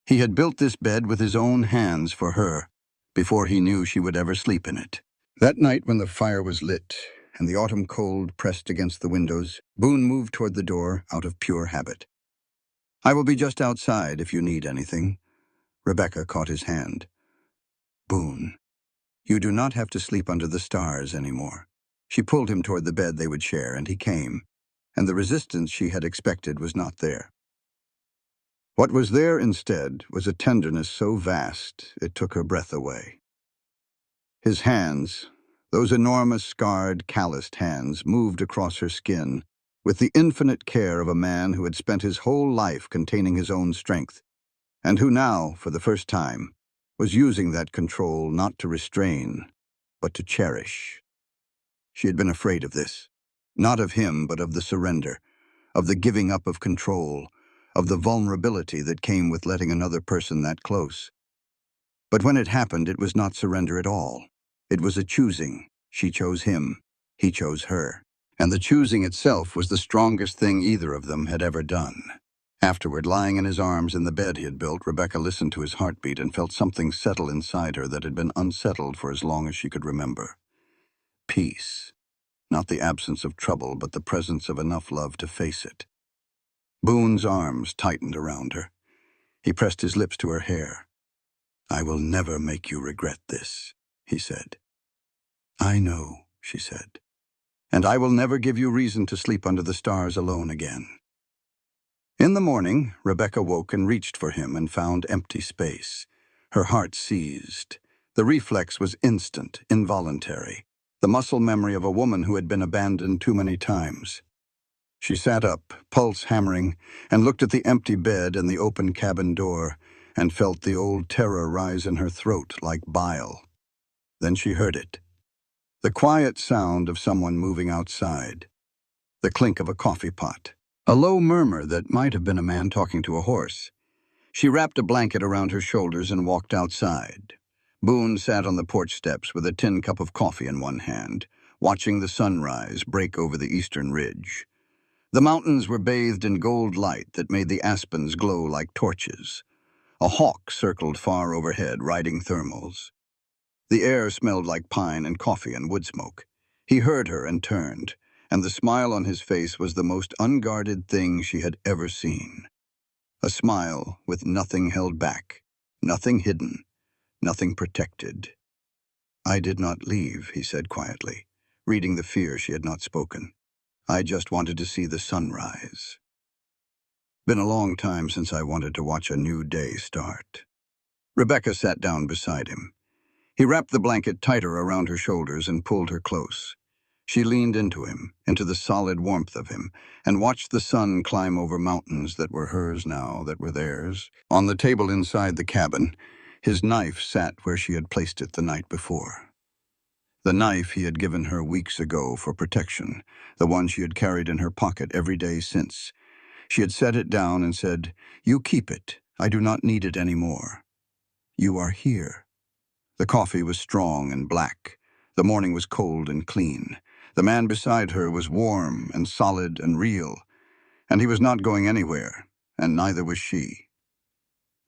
He had built this bed with his own hands for her, before he knew she would ever sleep in it. That night when the fire was lit and the autumn cold pressed against the windows, Boone moved toward the door out of pure habit. "I will be just outside if you need anything." Rebecca caught his hand. "Boone, you do not have to sleep under the stars anymore." She pulled him toward the bed they would share, and he came, and the resistance she had expected was not there. What was there instead was a tenderness so vast it took her breath away. His hands, those enormous, scarred, calloused hands, moved across her skin with the infinite care of a man who had spent his whole life containing his own strength, and who now, for the first time, was using that control not to restrain, but to cherish. She had been afraid of this. Not of him, but of the surrender, of the giving up of control, of the vulnerability that came with letting another person that close. But when it happened, it was not surrender at all. It was a choosing. She chose him. He chose her. And the choosing itself was the strongest thing either of them had ever done. Afterward, lying in his arms in the bed he had built, Rebecca listened to his heartbeat and felt something settle inside her that had been unsettled for as long as she could remember. Peace. Not the absence of trouble, but the presence of enough love to face it. Boone's arms tightened around her. He pressed his lips to her hair. "I will never make you regret this," he said. "I know," she said. "And I will never give you reason to sleep under the stars alone again." In the morning, Rebecca woke and reached for him and found empty space. Her heart seized. The reflex was instant, involuntary, the muscle memory of a woman who had been abandoned too many times. She sat up, pulse hammering, and looked at the empty bed and the open cabin door, and felt the old terror rise in her throat like bile. Then she heard it. The quiet sound of someone moving outside. The clink of a coffee pot. A low murmur that might have been a man talking to a horse. She wrapped a blanket around her shoulders and walked outside. Boone sat on the porch steps with a tin cup of coffee in one hand, watching the sunrise break over the eastern ridge. The mountains were bathed in gold light that made the aspens glow like torches. A hawk circled far overhead, riding thermals. The air smelled like pine and coffee and wood smoke. He heard her and turned, and the smile on his face was the most unguarded thing she had ever seen. A smile with nothing held back, nothing hidden, nothing protected. "I did not leave," he said quietly, reading the fear she had not spoken. "I just wanted to see the sunrise. Been a long time since I wanted to watch a new day start." Rebecca sat down beside him. He wrapped the blanket tighter around her shoulders and pulled her close. She leaned into him, into the solid warmth of him, and watched the sun climb over mountains that were hers now, that were theirs. On the table inside the cabin, his knife sat where she had placed it the night before. The knife he had given her weeks ago for protection, the one she had carried in her pocket every day since. She had set it down and said, "You keep it. I do not need it anymore. You are here." The coffee was strong and black. The morning was cold and clean. The man beside her was warm and solid and real, and he was not going anywhere, and neither was she.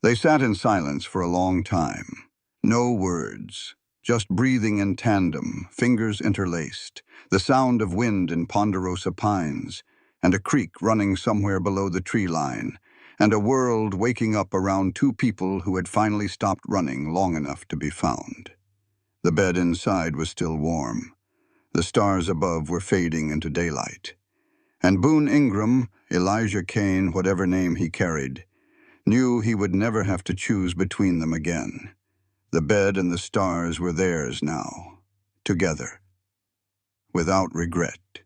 They sat in silence for a long time. No words, just breathing in tandem, fingers interlaced, the sound of wind in ponderosa pines, and a creek running somewhere below the tree line, and a world waking up around two people who had finally stopped running long enough to be found. The bed inside was still warm. The stars above were fading into daylight. And Boone Ingram, Elijah Kane, whatever name he carried, knew he would never have to choose between them again. The bed and the stars were theirs now, together, without regret.